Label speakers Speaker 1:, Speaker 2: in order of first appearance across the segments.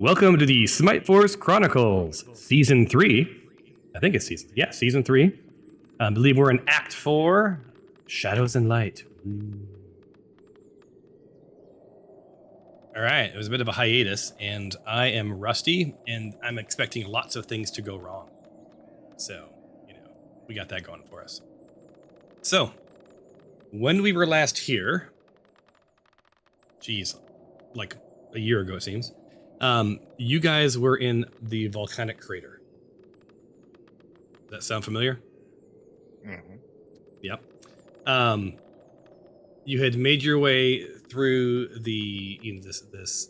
Speaker 1: Welcome to the Smite Force Chronicles, Season 3. I think it's Season 3. I believe we're in Act 4, Shadows and Light. All right, it was a bit of a hiatus, and I am rusty, and I'm expecting lots of things to go wrong. So, we got that going for us. So, when we were last here, like a year ago it seems, you guys were in the volcanic crater. Does that sound familiar?
Speaker 2: Mm-hmm.
Speaker 1: Yep. You had made your way through the this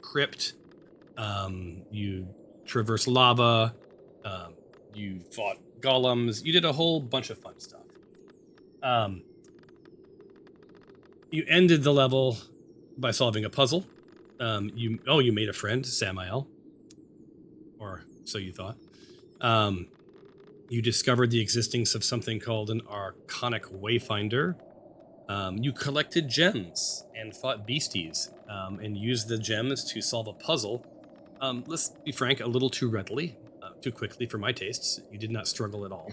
Speaker 1: crypt. You traversed lava. You fought golems. You did a whole bunch of fun stuff. You ended the level by solving a puzzle. You made a friend, Samael, or so you thought. You discovered the existence of something called an Arcanic Wayfinder. You collected gems and fought beasties, and used the gems to solve a puzzle. Let's be frank, a little too readily, too quickly for my tastes. You did not struggle at all,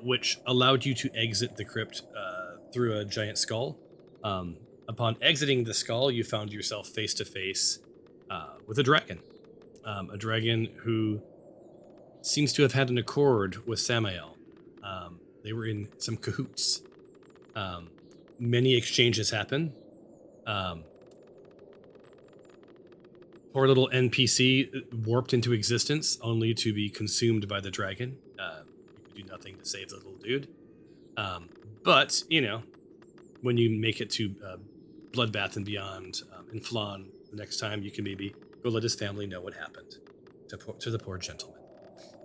Speaker 1: which allowed you to exit the crypt through a giant skull. Upon exiting the skull, you found yourself face to face with a dragon who seems to have had an accord with Samael. They were in some cahoots. Many exchanges happen. Poor little NPC warped into existence only to be consumed by the dragon. You could do nothing to save the little dude. But, when you make it to Bloodbath and beyond in Flan, the next time you can maybe go let his family know what happened to the poor gentleman.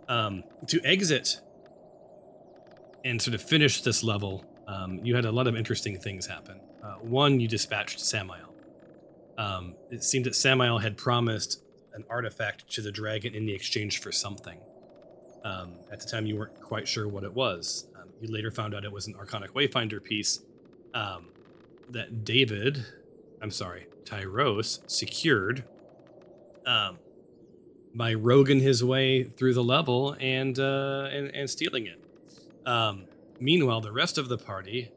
Speaker 1: To exit and sort of finish this level, you had a lot of interesting things happen. One, you dispatched Samael. It seemed that Samael had promised an artifact to the dragon in the exchange for something. At the time, you weren't quite sure what it was. You later found out it was an Arcanic Wayfinder piece that Tyros secured by roguing his way through the level and stealing it. Meanwhile, the rest of the party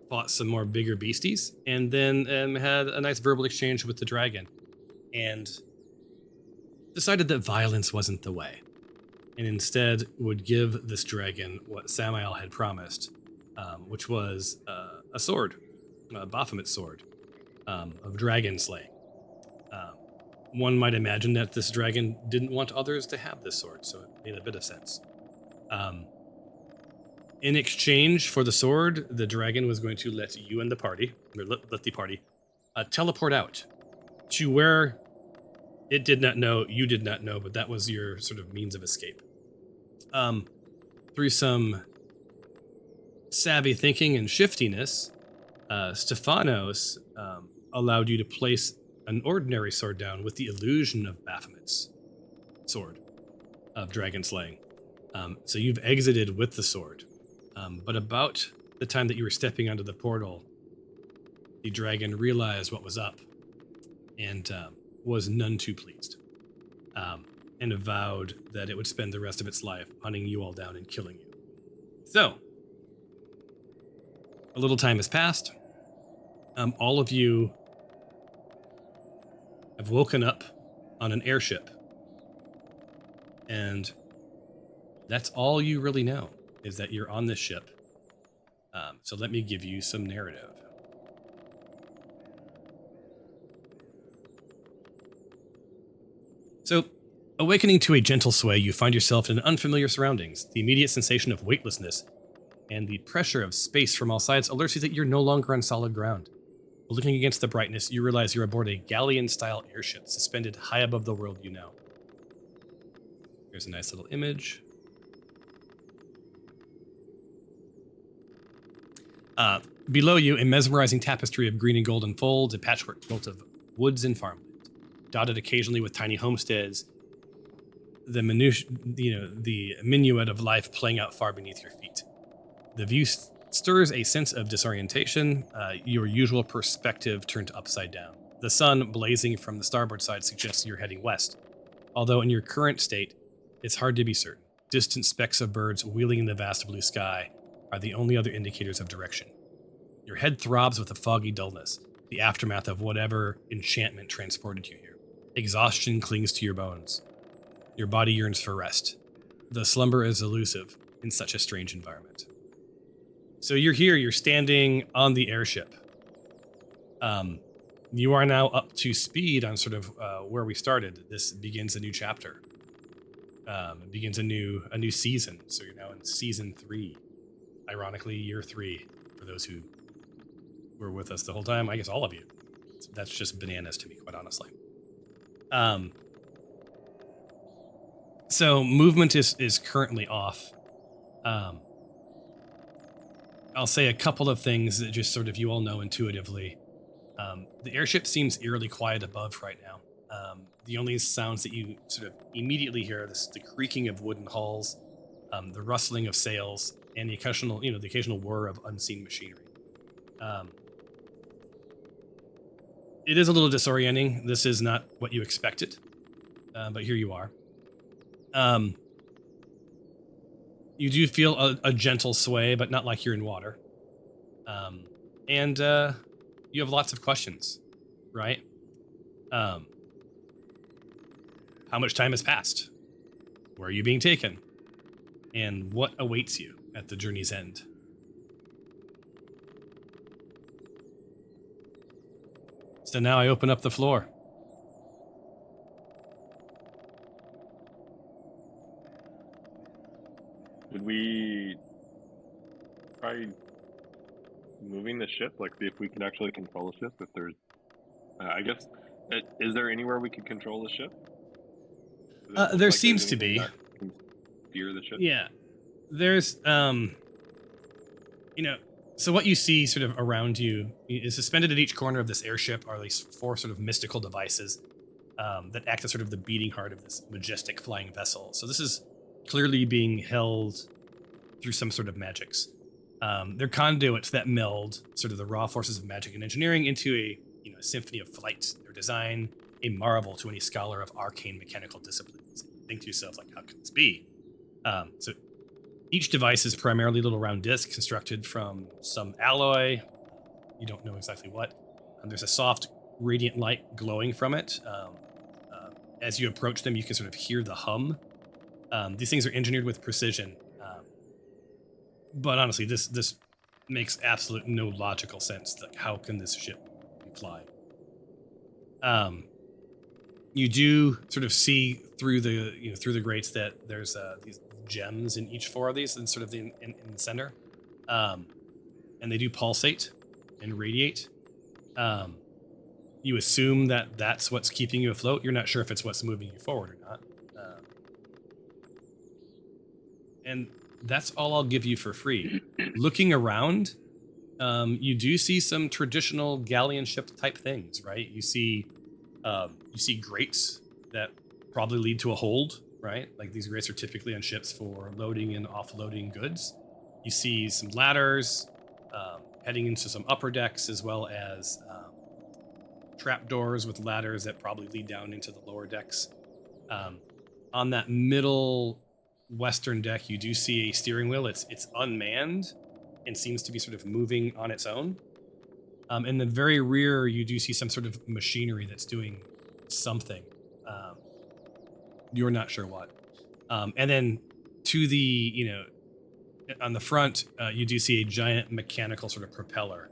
Speaker 1: fought some more bigger beasties and then had a nice verbal exchange with the dragon and decided that violence wasn't the way, and instead would give this dragon what Samael had promised, which was a sword, Baphomet's sword, of dragon slaying. One might imagine that this dragon didn't want others to have this sword, so it made a bit of sense. In exchange for the sword, the dragon was going to let you and the party, or let the party, teleport out to where it did not know, you did not know, but that was your sort of means of escape. Through some savvy thinking and shiftiness, Stephanos allowed you to place an ordinary sword down with the illusion of Baphomet's sword of dragon slaying. So you've exited with the sword. But about the time that you were stepping onto the portal, the dragon realized what was up and was none too pleased, and vowed that it would spend the rest of its life hunting you all down and killing you. So, a little time has passed. All of you have woken up on an airship, and that's all you really know, is that you're on this ship. So let me give you some narrative. So, awakening to a gentle sway, you find yourself in unfamiliar surroundings. The immediate sensation of weightlessness and the pressure of space from all sides alerts you that you're no longer on solid ground. But looking against the brightness, you realize you're aboard a galleon-style airship suspended high above the world you know. Here's a nice little image. Below you, a mesmerizing tapestry of green and golden folds, a patchwork quilt of woods and farmland, dotted occasionally with tiny homesteads, the minuet of life playing out far beneath your feet. The view stirs a sense of disorientation, your usual perspective turned upside down. The sun blazing from the starboard side suggests you're heading west, although in your current state, it's hard to be certain. Distant specks of birds wheeling in the vast blue sky are the only other indicators of direction. Your head throbs with a foggy dullness, the aftermath of whatever enchantment transported you here. Exhaustion clings to your bones. Your body yearns for rest. The slumber is elusive in such a strange environment. So you're here, you're standing on the airship. You are now up to speed on sort of where we started. This begins a new chapter. It begins a new season. So you're now in season 3. Ironically, year 3 for those who were with us the whole time. I guess all of you. That's just bananas to me, quite honestly. So movement is currently off. I'll say a couple of things that just sort of you all know intuitively. The airship seems eerily quiet above right now. The only sounds that you sort of immediately hear are the creaking of wooden hulls, the rustling of sails, and the occasional whir of unseen machinery. It is a little disorienting. This is not what you expected, but here you are. You do feel a gentle sway, but not like you're in water. And you have lots of questions, right? How much time has passed? Where are you being taken? And what awaits you at the journey's end? So now I open up the floor.
Speaker 2: Did we try moving the ship? Like, see if we can actually control the ship? If there's, I guess, is there anywhere we could control the ship? Does it look
Speaker 1: There
Speaker 2: like
Speaker 1: seems
Speaker 2: there's
Speaker 1: to
Speaker 2: anything
Speaker 1: be.
Speaker 2: that can steer the ship?
Speaker 1: Yeah. There's, so what you see sort of around you is suspended at each corner of this airship are these 4 sort of mystical devices that act as sort of the beating heart of this majestic flying vessel. So this is clearly being held through some sort of magics. They're conduits that meld sort of the raw forces of magic and engineering into a symphony of flight. Their design a marvel to any scholar of arcane mechanical disciplines. Think to yourself, like, how could this be? So each device is primarily a little round disc constructed from some alloy. You don't know exactly what. There's a soft, radiant light glowing from it. As you approach them, you can sort of hear the hum. These things are engineered with precision. But honestly, this makes absolute no logical sense. Like, how can this ship fly? You do sort of see through the grates that there's these gems in each 4 of these, and sort of in the center, and they do pulsate and radiate. You assume that that's what's keeping you afloat. You're not sure if it's what's moving you forward or not. And that's all I'll give you for free. Looking around, you do see some traditional galleon ship type things, right? You see grates that probably lead to a hold, right? Like, these grates are typically on ships for loading and offloading goods. You see some ladders heading into some upper decks, as well as trapdoors with ladders that probably lead down into the lower decks. On that middle western deck, you do see a steering wheel. It's unmanned and seems to be sort of moving on its own. In the very rear, you do see some sort of machinery that's doing something. You're not sure what. And then to the, on the front, you do see a giant mechanical sort of propeller.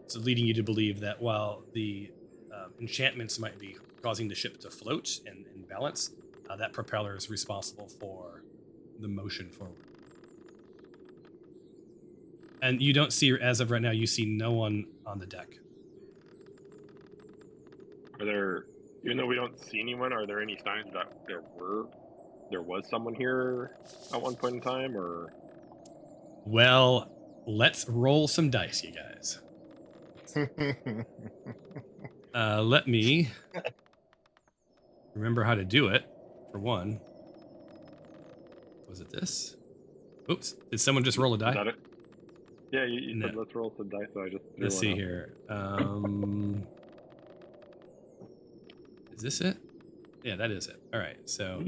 Speaker 1: So leading you to believe that while the enchantments might be causing the ship to float and balance, that propeller is responsible for the motion forward. And you don't see, as of right now, you see no one on the deck.
Speaker 2: Are there, even though we don't see anyone, are there any signs that there was someone here at one point in time, or?
Speaker 1: Well, let's roll some dice, you guys. Let me remember how to do it, for one. Was it this? Oops. Did someone just roll a die?
Speaker 2: Is that it? Yeah, you
Speaker 1: No.
Speaker 2: said let's roll some dice, so I just threw
Speaker 1: Let's
Speaker 2: one
Speaker 1: see
Speaker 2: up.
Speaker 1: here. Is this it? Yeah, that is it. All right, so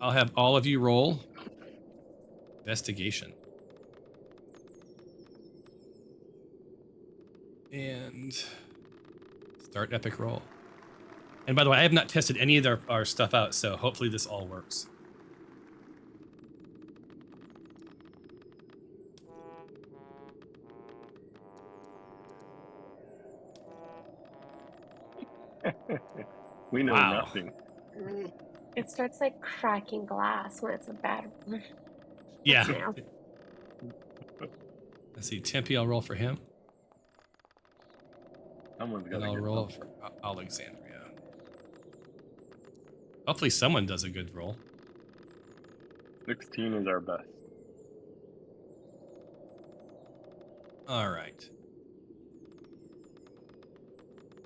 Speaker 1: I'll have all of you roll investigation. And start epic roll. And by the way, I have not tested any of our stuff out, so hopefully this all works.
Speaker 2: We know
Speaker 1: Wow.
Speaker 2: nothing.
Speaker 3: It starts like cracking glass when it's a bad one.
Speaker 1: Yeah.
Speaker 3: Now.
Speaker 1: Let's see. Tempe, I'll roll for him.
Speaker 2: Someone's got
Speaker 1: And
Speaker 2: to
Speaker 1: I'll
Speaker 2: get
Speaker 1: roll
Speaker 2: something.
Speaker 1: for Alexandria. Hopefully someone does a good roll.
Speaker 2: 16 is our best.
Speaker 1: All right.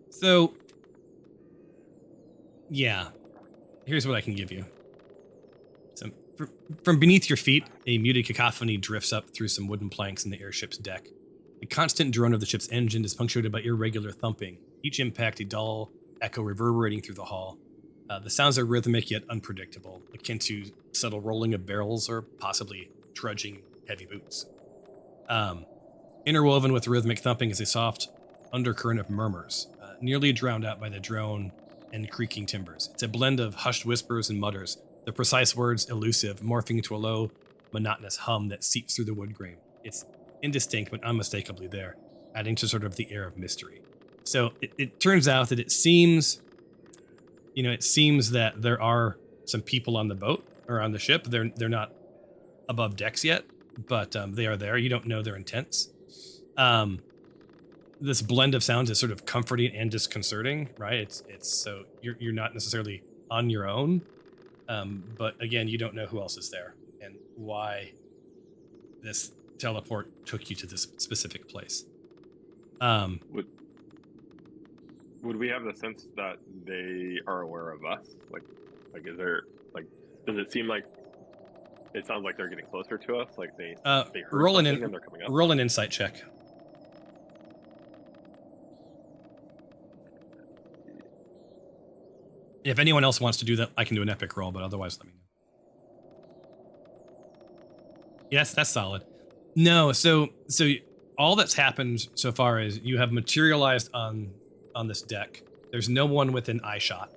Speaker 1: So, yeah. Here's what I can give you. So, from beneath your feet, a muted cacophony drifts up through some wooden planks in the airship's deck. The constant drone of the ship's engine is punctuated by irregular thumping, each impact a dull echo reverberating through the hull. The sounds are rhythmic yet unpredictable, akin to subtle rolling of barrels or possibly trudging heavy boots. Interwoven with rhythmic thumping is a soft undercurrent of murmurs, nearly drowned out by the drone and creaking timbers. It's a blend of hushed whispers and mutters, the precise words elusive, morphing into a low, monotonous hum that seeps through the wood grain. It's indistinct but unmistakably there, adding to sort of the air of mystery. So it turns out that it seems that there are some people on the boat or on the ship. They're not above decks yet, but they are there. You don't know their intents. This blend of sounds is sort of comforting and disconcerting, right? It's so you're not necessarily on your own, but again, you don't know who else is there and why this teleport took you to this specific place.
Speaker 2: Would we have the sense that they are aware of us? Like is there like does it seem like it sounds like they're getting closer to us? Like they heard something and they're coming up.
Speaker 1: Roll an insight check. If anyone else wants to do that, I can do an epic roll, but otherwise, let me know. Yes, that's solid. No, so all that's happened so far is you have materialized on this deck. There's no one within eye shot,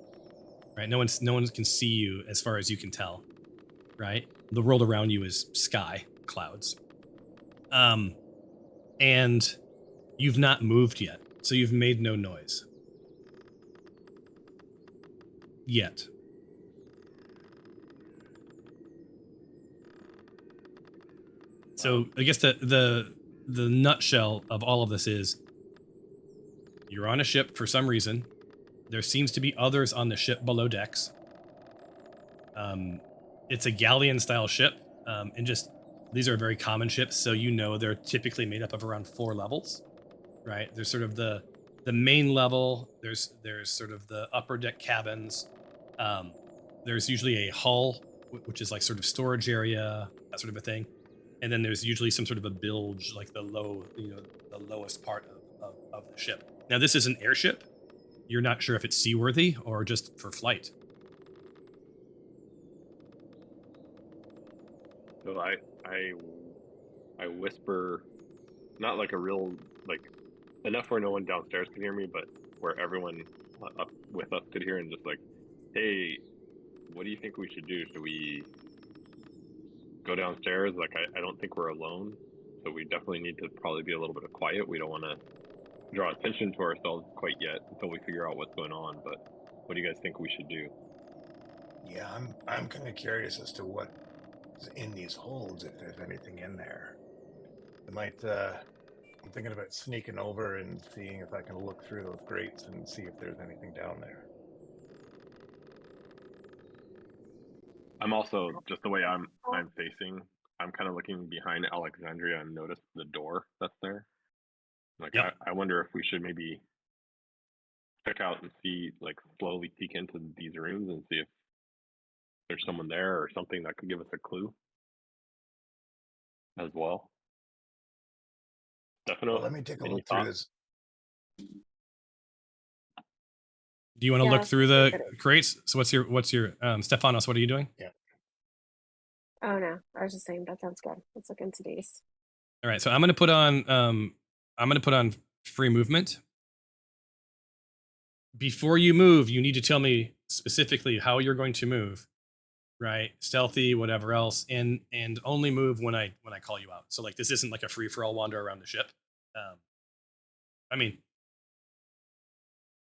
Speaker 1: right? No one can see you as far as you can tell, right? The world around you is sky, clouds, and you've not moved yet, so you've made no noise yet. So I guess the nutshell of all of this is you're on a ship for some reason. There seems to be others on the ship below decks. It's a galleon style ship, and just these are very common ships, so you know they're typically made up of around 4 levels, right? There's sort of the main level. There's sort of the upper deck cabins. Um, there's usually a hull, which is like sort of storage area, that sort of a thing, and then there's usually some sort of a bilge, like the lowest part of the ship. Now this is an airship. You're not sure if it's seaworthy or just for flight.
Speaker 2: So I whisper, not like a real like enough where no one downstairs can hear me, but where everyone up with us could hear, and just like, hey, what do you think we should do? Should we go downstairs? Like I don't think we're alone, so we definitely need to probably be a little bit of quiet. We don't want to draw attention to ourselves quite yet until we figure out what's going on. But what do you guys think we should do?
Speaker 4: Yeah, I'm kind of curious as to what's in these holds, if there's anything in there. I might I'm thinking about sneaking over and seeing if I can look through those grates and see if there's anything down there.
Speaker 2: I'm also just the way I'm facing. I'm kind of looking behind Alexandria and notice the door that's there. Like
Speaker 1: Yep.
Speaker 2: I wonder if we should maybe check out and see, like slowly peek into these rooms and see if there's someone there or something that could give us a clue as well.
Speaker 4: Well,
Speaker 2: Definitely.
Speaker 4: let me take a
Speaker 2: Any
Speaker 4: look through
Speaker 2: thoughts?
Speaker 4: this.
Speaker 1: Do you want to
Speaker 3: Yeah,
Speaker 1: look through
Speaker 3: that's a
Speaker 1: the
Speaker 3: good idea.
Speaker 1: crates? So what's your Stefanos? What are you doing?
Speaker 3: Oh no, I was just saying that sounds good. Let's look into these.
Speaker 1: All right, so I'm gonna put on free movement. Before you move, you need to tell me specifically how you're going to move, right? Stealthy, whatever else, and only move when I call you out. So like this isn't like a free for all wander around the ship. Um, I mean,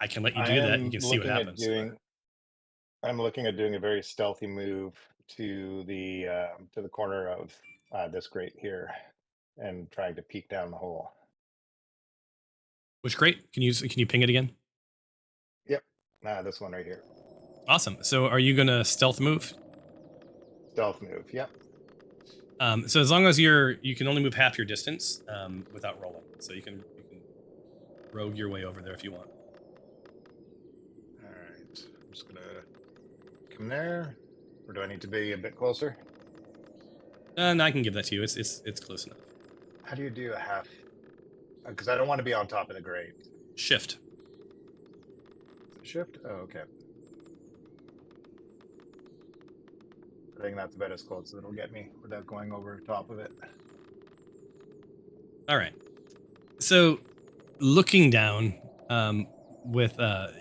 Speaker 1: I can let you
Speaker 4: I
Speaker 1: do that. You
Speaker 4: am
Speaker 1: can see what
Speaker 4: looking at
Speaker 1: happens. But
Speaker 4: doing. I'm looking at doing a very stealthy move to the corner of this grate here, and trying to peek down the hole.
Speaker 1: which great. Can you ping it again?
Speaker 4: Yep. This one right here.
Speaker 1: Awesome. So are you gonna stealth move?
Speaker 4: Stealth move. Yep.
Speaker 1: So as long as you can only move half your distance without rolling. So you can rogue your way over there if you want.
Speaker 4: All right. I'm just gonna come there, or do I need to be a bit closer?
Speaker 1: And I can give that to you. It's close enough.
Speaker 4: How do you do a half? Because I don't want to be on top of the grate.
Speaker 1: Shift.
Speaker 4: Shift. Oh, okay. I think that's about as close as it'll get me without going over top of it.
Speaker 1: All right. So looking down, with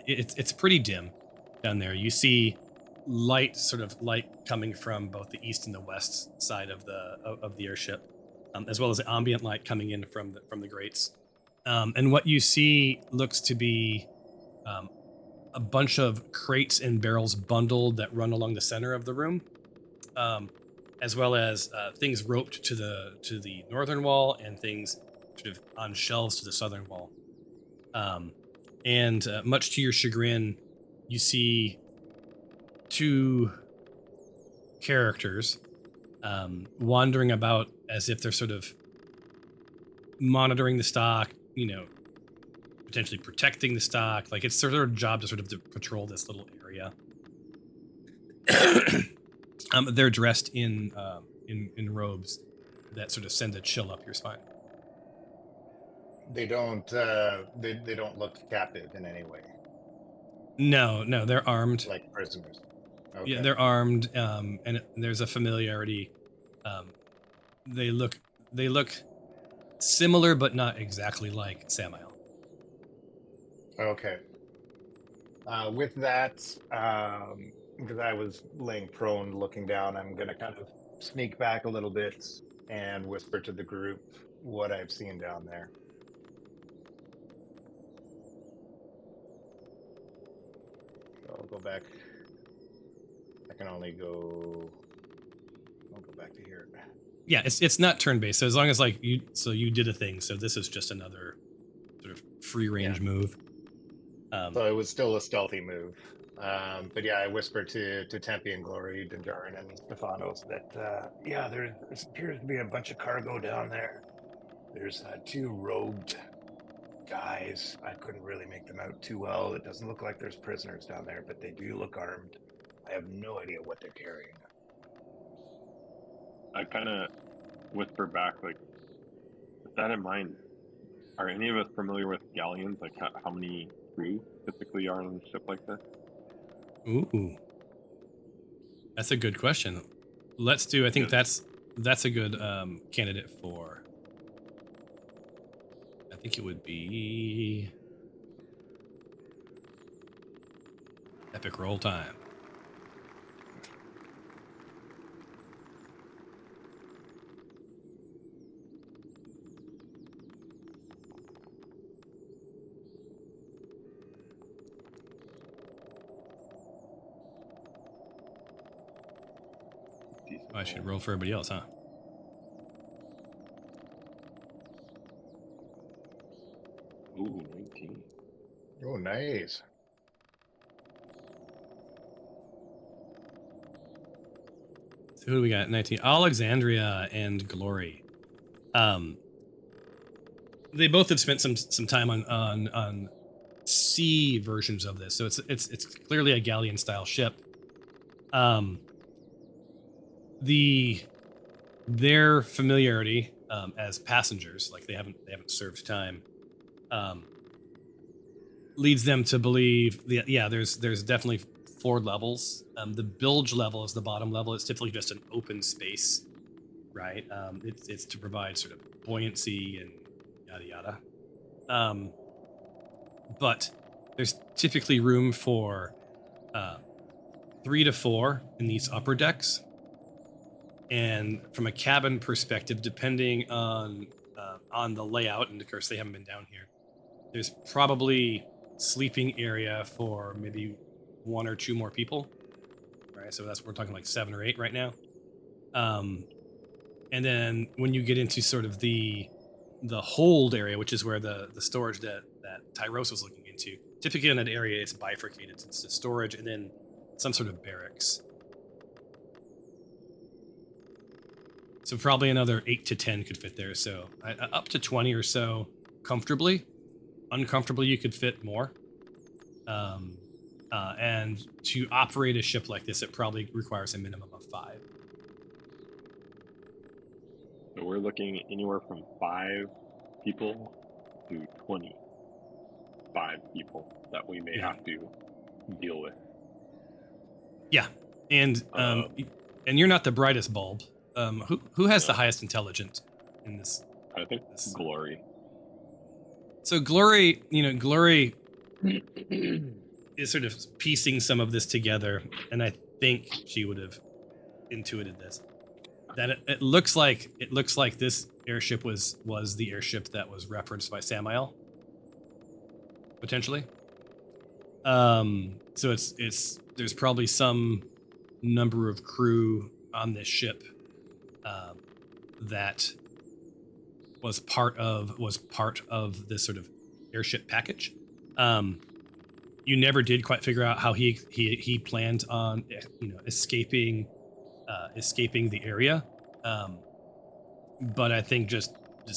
Speaker 1: it's pretty dim down there. You see sort of light coming from both the east and the west side of the airship, as well as the ambient light coming in from the grates. And what you see looks to be um, a bunch of crates and barrels bundled that run along the center of the room, um, as well as things roped to the northern wall and things sort of on shelves to the southern wall. And much to your chagrin, you see two characters wandering about as if they're sort of monitoring the stock, potentially protecting the stock. Like it's their job to sort of to patrol this little area. They're dressed in robes that sort of send a chill up your spine.
Speaker 4: They don't. They don't look captive in any way,
Speaker 1: No, they're armed.
Speaker 4: like prisoners.
Speaker 1: Yeah,
Speaker 4: Okay.
Speaker 1: they're armed, and there's a familiarity. Um, they look similar, but not exactly like Samael.
Speaker 4: Okay. With that, because I was laying prone, looking down, I'm gonna kind of sneak back a little bit and whisper to the group what I've seen down there. So I'll go back. I can only go. I'll go back to here.
Speaker 1: Yeah, it's not turn based. So as long as you did a thing. So this is just another sort of free range move.
Speaker 4: So it was still a stealthy move. But yeah, I whispered to Tempe and Glory, Dinjarin, and Stefanos that there appears to be a bunch of cargo down there. There's two robed guys. I couldn't really make them out too well. It doesn't look like there's prisoners down there, but they do look armed. I have no idea what they're carrying.
Speaker 2: I kind of whisper back, like, with that in mind, are any of us familiar with galleons? Like, how many crew typically are on a ship like this?
Speaker 1: Ooh, that's a good question. Let's do. I think that's a good candidate for. I think it would be epic roll time. I should roll for everybody else, huh?
Speaker 2: Ooh, 19.
Speaker 4: Oh, nice.
Speaker 1: So who do we got? 19. Alexandria and Glory. They both have spent some time on sea versions of this, so it's clearly a galleon style ship. Their familiarity as passengers, like they haven't served time, leads them to believe that, yeah, there's definitely 4 levels. The bilge level is the bottom level. It's typically just an open space, right? It's to provide sort of buoyancy and yada yada. But there's typically room for 3 to 4 in these upper decks. And from a cabin perspective, depending on the layout, and of course they haven't been down here, there's probably sleeping area for maybe 1 or 2 more people. Right, so we're talking like 7 or 8 right now. And then when you get into sort of the hold area, which is where the storage that Tyros was looking into, typically in that area it's bifurcated. It's the storage and then some sort of barracks. So probably another 8 to 10 could fit there. So up to 20 or so comfortably. Uncomfortably, you could fit more. And to operate a ship like this, it probably requires a minimum of 5.
Speaker 2: So we're looking anywhere from 5 people to 25 people that we may have to deal with.
Speaker 1: Yeah, and you're not the brightest bulb. Who has the highest intelligence in this?
Speaker 2: I think Glory.
Speaker 1: So Glory, Glory is sort of piecing some of this together, and I think she would have intuited this. That it looks like this airship was the airship that was referenced by Samael, potentially. So it's there's probably some number of crew on this ship that was part of this sort of airship package. You never did quite figure out how he planned on escaping the area, but I think just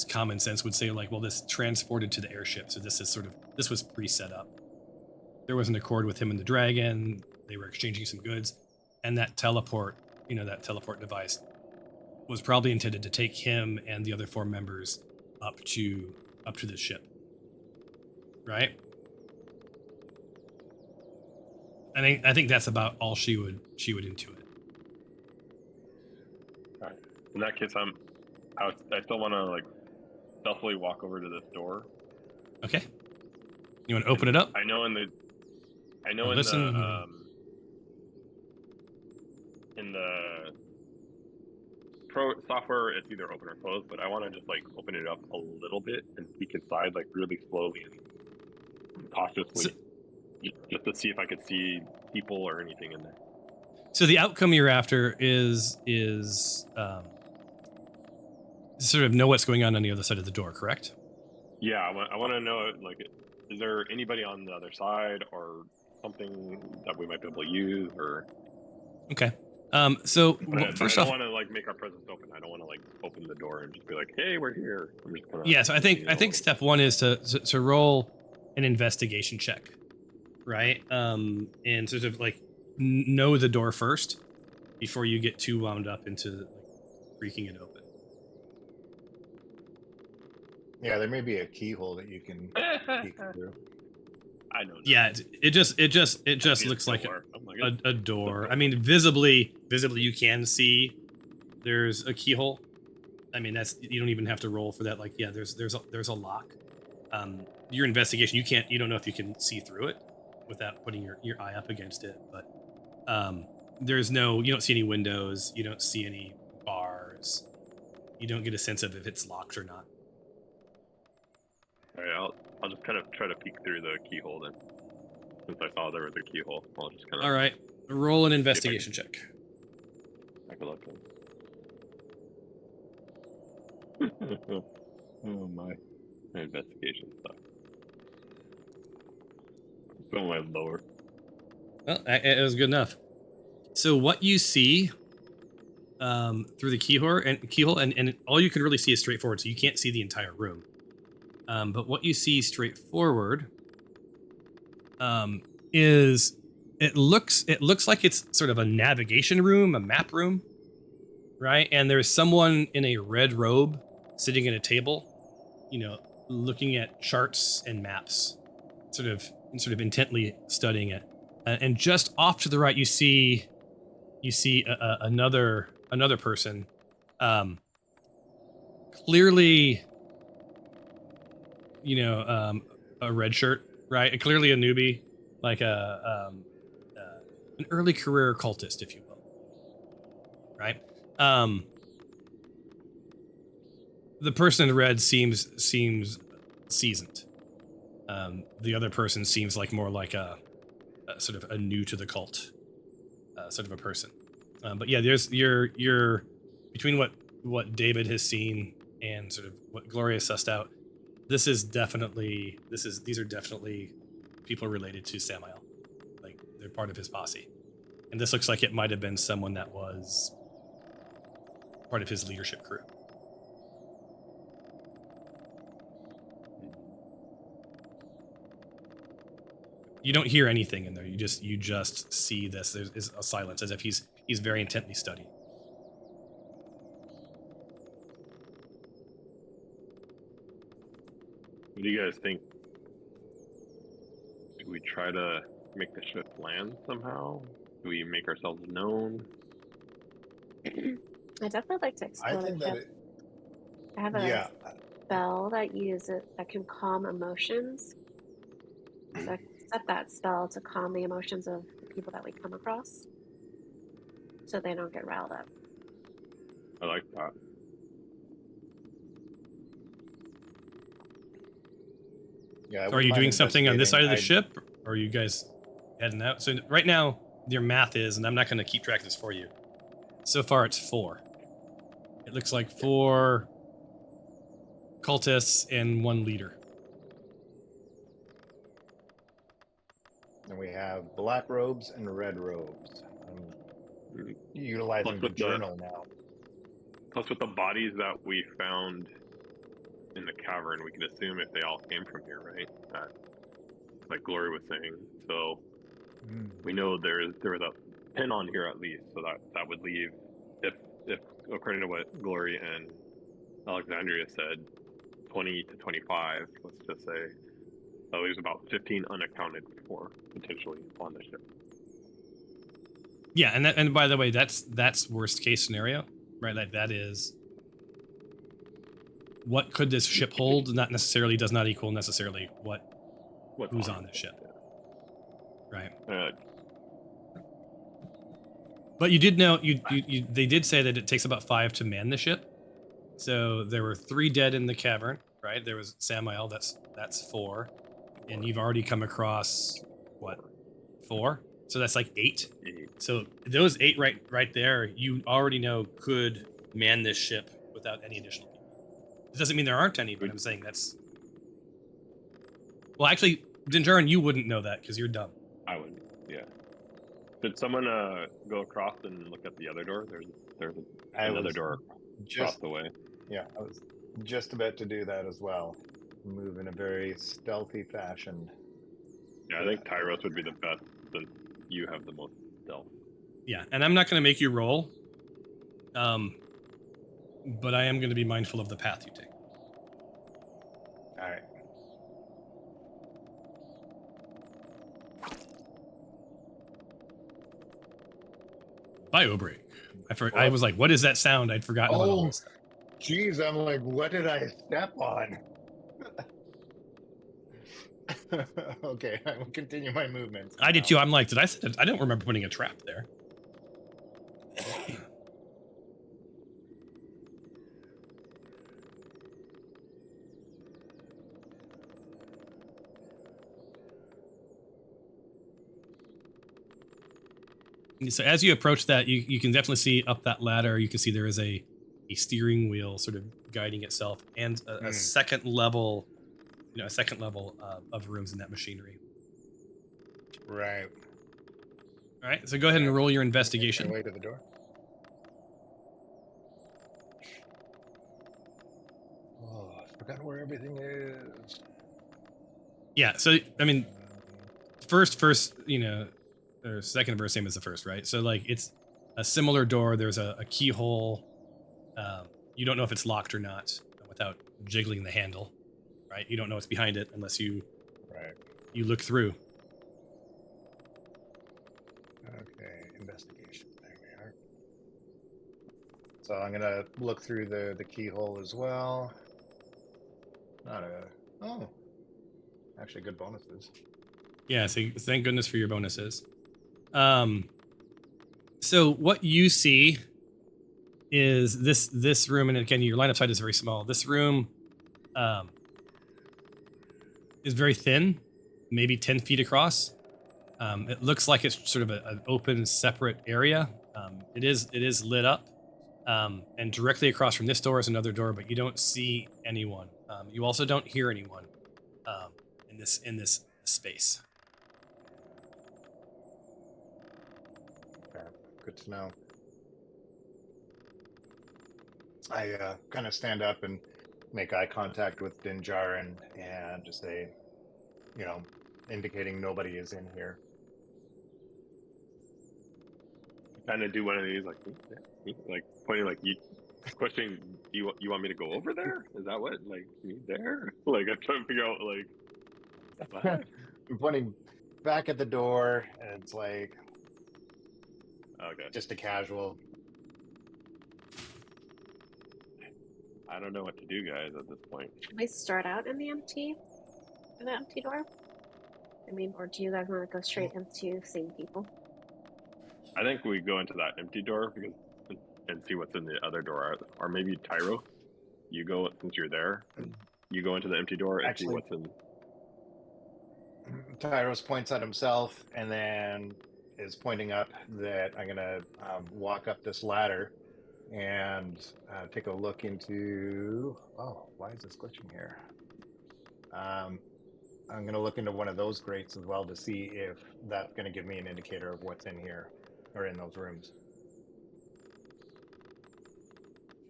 Speaker 1: common sense would say, like, well, this transported to the airship, so this was pre-set up. There was an accord with him and the dragon. They were exchanging some goods, and that teleport device was probably intended to take him and the other 4 members up to the ship, right? I think that's about all she would intuit.
Speaker 2: All right. In that case, I still want to like stealthily walk over to this door.
Speaker 1: Okay. You want to open it up?
Speaker 2: I know in the pro software it's either open or closed, but I want to just like open it up a little bit and peek inside like really slowly and cautiously, just to see if I could see people or anything in there.
Speaker 1: So the outcome you're after is sort of know what's going on the other side of the door, correct?
Speaker 2: Yeah, I want to know, like, is there anybody on the other side or something that we might be able to use, or...
Speaker 1: Okay. So first off,
Speaker 2: I don't want to like make our presence open. I don't want to like open the door and just be like, "Hey, we're here." I'm just gonna,
Speaker 1: yeah. So I think step 1 is to roll an investigation check, right? And sort of like know the door first before you get too wound up into like freaking it open.
Speaker 4: Yeah, there may be a keyhole that you can peek through.
Speaker 2: I know.
Speaker 1: Yeah, it just looks like a door. I mean, visibly you can see there's a keyhole. I mean, you don't even have to roll for that. Like, yeah, there's a lock. Your investigation, you don't know if you can see through it without putting your eye up against it. But you don't see any windows. You don't see any bars. You don't get a sense of if it's locked or not.
Speaker 2: All right, I'll just kind of try to peek through the keyhole then. Since I saw there was a keyhole, I'll just kind of...
Speaker 1: All right, roll an investigation check.
Speaker 2: I can look at it. Oh my investigation stuff. It's on my lower.
Speaker 1: Well, it was good enough. So what you see through the keyhole and all you can really see is straightforward, so you can't see the entire room. But what you see straightforward is it looks like it's sort of a navigation room, a map room, right? And there's someone in a red robe sitting at a table, looking at charts and maps, sort of sort of intently studying it. And just off to the right, you see another person, clearly, a red shirt, right? Clearly a newbie, like an early career cultist, if you will, right? The person in red seems seasoned. The other person seems like more like a sort of a new to the cult sort of a person. But yeah, there's you're between what David has seen and sort of what Gloria sussed out. These are definitely people related to Samael. Like they're part of his posse, and this looks like it might have been someone that was part of his leadership crew. You don't hear anything in there. You just see this. There's a silence, as if he's very intently studying.
Speaker 2: What do you guys think? Do we try to make the ship land somehow? Do we make ourselves known?
Speaker 3: I definitely like to
Speaker 4: I
Speaker 3: explore the
Speaker 4: think that
Speaker 3: ship. I have a
Speaker 4: yeah,
Speaker 3: spell that can calm emotions. So I can set that spell to calm the emotions of the people that we come across, so they don't get riled up.
Speaker 2: I like that.
Speaker 4: yeah. I
Speaker 1: So are
Speaker 4: wouldn't
Speaker 1: you
Speaker 4: mind
Speaker 1: doing something on this side of the
Speaker 4: investigating.
Speaker 1: ship, or are you guys heading out? So right now, your math is, and I'm not going to keep track of this for you. So far, it's 4. It looks like 4 cultists and 1 leader.
Speaker 4: And we have black robes and red robes. I'm
Speaker 2: Mm.
Speaker 4: utilizing
Speaker 2: Plus
Speaker 4: the
Speaker 2: with the
Speaker 4: journal now.
Speaker 2: plus with the bodies that we found in the cavern, we can assume if they all came from here, right? Like Glory was saying. So we know there was a pin on here at least, so that would leave, if according to what Glory and Alexandria said, 20 to 25. Let's just say that leaves about 15 unaccounted for potentially on the ship.
Speaker 1: Yeah, and by the way, that's worst case scenario, right? Like that is what could this ship hold? Not necessarily does not equal necessarily who's on the ship, right? But you did know they did say that it takes about 5 to man the ship. So there were 3 dead in the cavern, right? There was Samael, that's 4, and you've already come across what, 4? So that's like 8. So those 8 right there, you already know could man this ship without any additional people. It doesn't mean there aren't any, but I'm saying that's. Well, actually, Dinjarin, you wouldn't know that because you're dumb.
Speaker 2: I would, yeah. Did someone go across and look at the other door? There's another door across the way.
Speaker 4: Yeah, I was just about to do that as well. Move in a very stealthy fashion.
Speaker 2: Yeah, I think Tyros would be the best since you have the most stealth.
Speaker 1: Yeah, and I'm not going to make you roll, but I am going to be mindful of the path you take.
Speaker 4: All right.
Speaker 1: Bio break. I was like, what is that sound? I'd forgotten about all this stuff.
Speaker 4: Geez, I'm like, what did I step on? Okay, I will continue my movements.
Speaker 1: I did too. I'm like, I don't remember putting a trap there. So as you approach that, you can definitely see up that ladder. You can see there is a steering wheel sort of guiding itself, and a second level, of rooms in that machinery.
Speaker 4: Right.
Speaker 1: All right. So go ahead and roll your investigation.
Speaker 4: Way to the door. Oh, I forgot where everything is.
Speaker 1: Yeah. So I mean, first, or second verse same as the first, right? So like it's a similar door. There's a keyhole. You don't know if it's locked or not without jiggling the handle, right? You don't know what's behind it unless you You look through.
Speaker 4: Okay, investigation. There we are. So I'm gonna look through the keyhole as well. Not a oh, actually good bonuses.
Speaker 1: Yeah, so thank goodness for your bonuses. So what you see is this room, and again, your line of sight is very small. This room is very thin, maybe 10 feet across. It looks like it's sort of an open, separate area. It is lit up, and directly across from this door is another door, but you don't see anyone. You also don't hear anyone in this space.
Speaker 4: Okay, good to know. I kind of stand up and make eye contact with Dinjarin and just say, you know, indicating nobody is in here.
Speaker 2: Kind of do one of these, like, like pointing, like you questioning. You want me to go over there? Is that what? Like me there? Like I'm trying to figure out, like, what?
Speaker 4: I'm pointing back at the door, and it's like
Speaker 2: Okay,
Speaker 4: just a casual.
Speaker 2: I don't know what to do, guys, at this point.
Speaker 3: Should we start out in the empty door? I mean, or do you guys want to go straight into seeing people?
Speaker 2: I think we go into that empty door because and see what's in the other door, or maybe Tyro, you go since you're there. You go into the empty door and see
Speaker 4: Actually,
Speaker 2: what's in.
Speaker 4: Tyros points at himself and then is pointing up that I'm gonna walk up this ladder and take a look into. Oh, why is this glitching here? I'm gonna look into one of those grates as well to see if that's gonna give me an indicator of what's in here or in those rooms.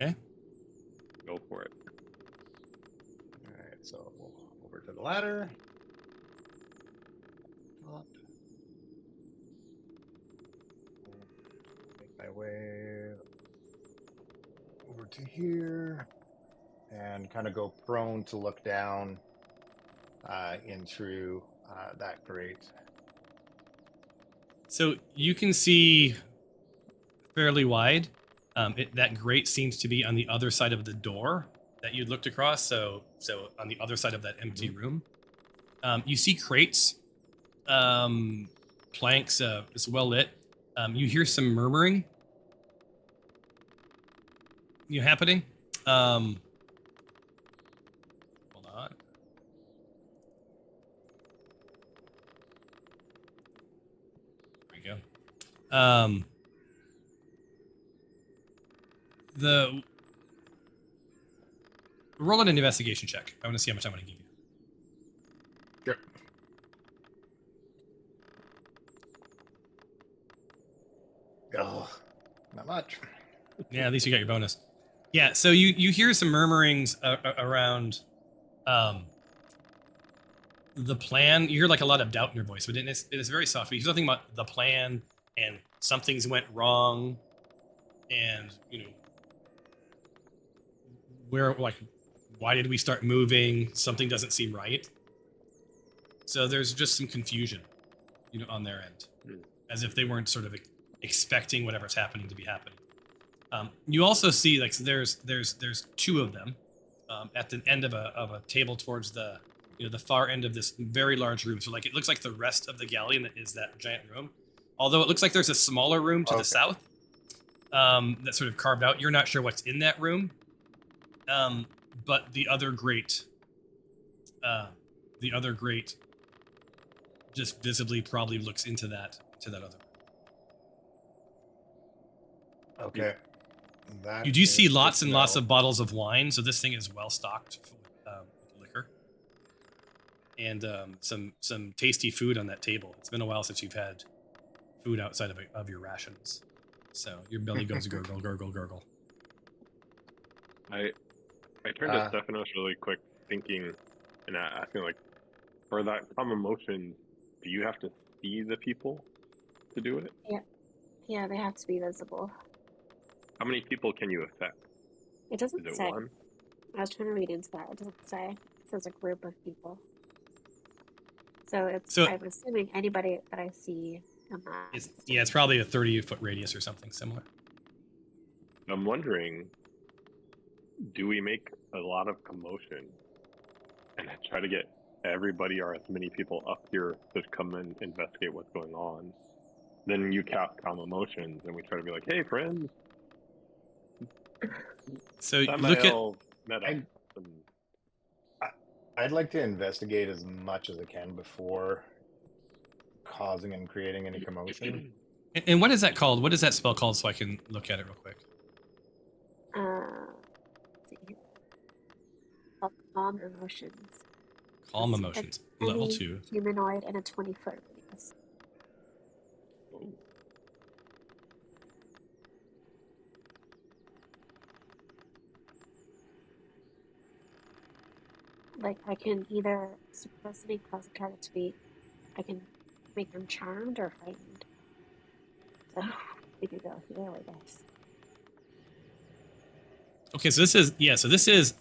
Speaker 1: Okay.
Speaker 2: Go for it.
Speaker 4: All right, so over to the ladder. Up. Make my way over to here and kind of go prone to look down in through that grate.
Speaker 1: So you can see fairly wide. That grate seems to be on the other side of the door that you looked across. So on the other side of that empty room, you see crates, planks. It's well lit. You hear some murmuring. Happening. Hold on. There we go. The roll an investigation check. I want to see how much I'm going to give you.
Speaker 4: Sure. Oh, not much.
Speaker 1: Yeah, at least you got your bonus. Yeah, so you hear some murmurings around the plan. You hear like a lot of doubt in your voice, but it is very soft. You hear something about the plan and something's went wrong, and where, like, why did we start moving? Something doesn't seem right. So there's just some confusion, on their end, as if they weren't sort of expecting whatever's happening to be happening. You also see, like, there's two of them at the end of a table towards the the far end of this very large room. So, like, it looks like the rest of the galleon is that giant room. Although it looks like there's a smaller room to the south that's sort of carved out. You're not sure what's in that room, but the other grate just visibly probably looks into that other.
Speaker 4: Okay.
Speaker 1: You do see lots and lots of bottles of wine, so this thing is well stocked with liquor, and some tasty food on that table. It's been a while since you've had food outside of your rations, so your belly goes gurgle, gurgle, gurgle.
Speaker 2: I turned to Stephanos really quick, thinking and asking, like, for that calm emotion, do you have to see the people to do it?
Speaker 3: Yeah, they have to be visible.
Speaker 2: How many people can you affect?
Speaker 3: It doesn't
Speaker 2: Is it
Speaker 3: say.
Speaker 2: one?
Speaker 3: I was trying to read into that. It doesn't say. It says a group of people. So it's
Speaker 1: So
Speaker 3: I'm assuming anybody that I see on that.
Speaker 1: it's probably a 30-foot radius or something similar.
Speaker 2: I'm wondering, do we make a lot of commotion and try to get everybody or as many people up here to come and investigate what's going on? Then you cast calm emotions and we try to be like, hey friends,
Speaker 1: So
Speaker 2: Samael met up.
Speaker 4: I'd like to investigate as much as I can before causing and creating any commotion.
Speaker 1: And what is that called? What is that spell called so I can look at it real quick?
Speaker 3: Let's see here. Called calm emotions.
Speaker 1: Calm
Speaker 3: It's
Speaker 1: emotions.
Speaker 3: any
Speaker 1: Level 2.
Speaker 3: humanoid in a 20-foot radius.
Speaker 2: Oh.
Speaker 3: Like I can either suppress any cause a target to be, I can make them charmed or frightened. So we could go either way, guys.
Speaker 1: Okay, so this is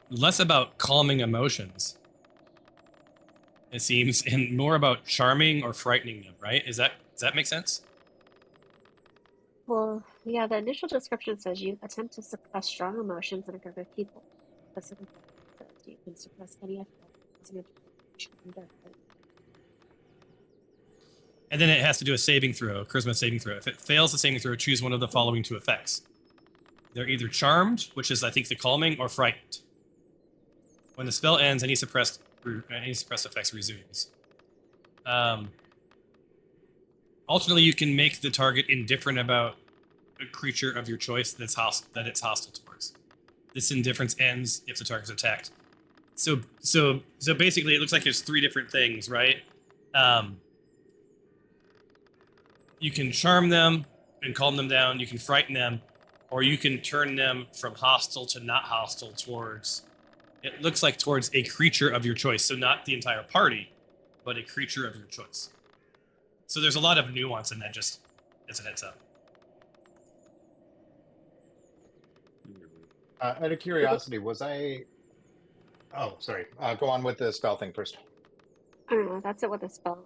Speaker 1: less about calming emotions, it seems, and more about charming or frightening them, right? Does that make sense?
Speaker 3: Well, yeah, the initial description says you attempt to suppress strong emotions in a group of people. Specifically, says you can suppress any effect causing a target to be charmed or frightened.
Speaker 1: And then it has to do a saving throw, a charisma saving throw. If it fails the saving throw, choose one of the following two effects. They're either charmed, which is I think the calming, or frightened. When the spell ends, any suppressed effects resumes. Alternately, you can make the target indifferent about a creature of your choice that it's hostile towards. This indifference ends if the target's attacked. So basically, it looks like there's three different things, right? You can charm them and calm them down. You can frighten them, or you can turn them from hostile to not hostile towards. It looks like towards a creature of your choice. So not the entire party, but a creature of your choice. So there's a lot of nuance in that, just as a heads up.
Speaker 4: Out of curiosity, was I... Oh, sorry. Go on with the spell thing first.
Speaker 3: I don't know. That's it with the spell.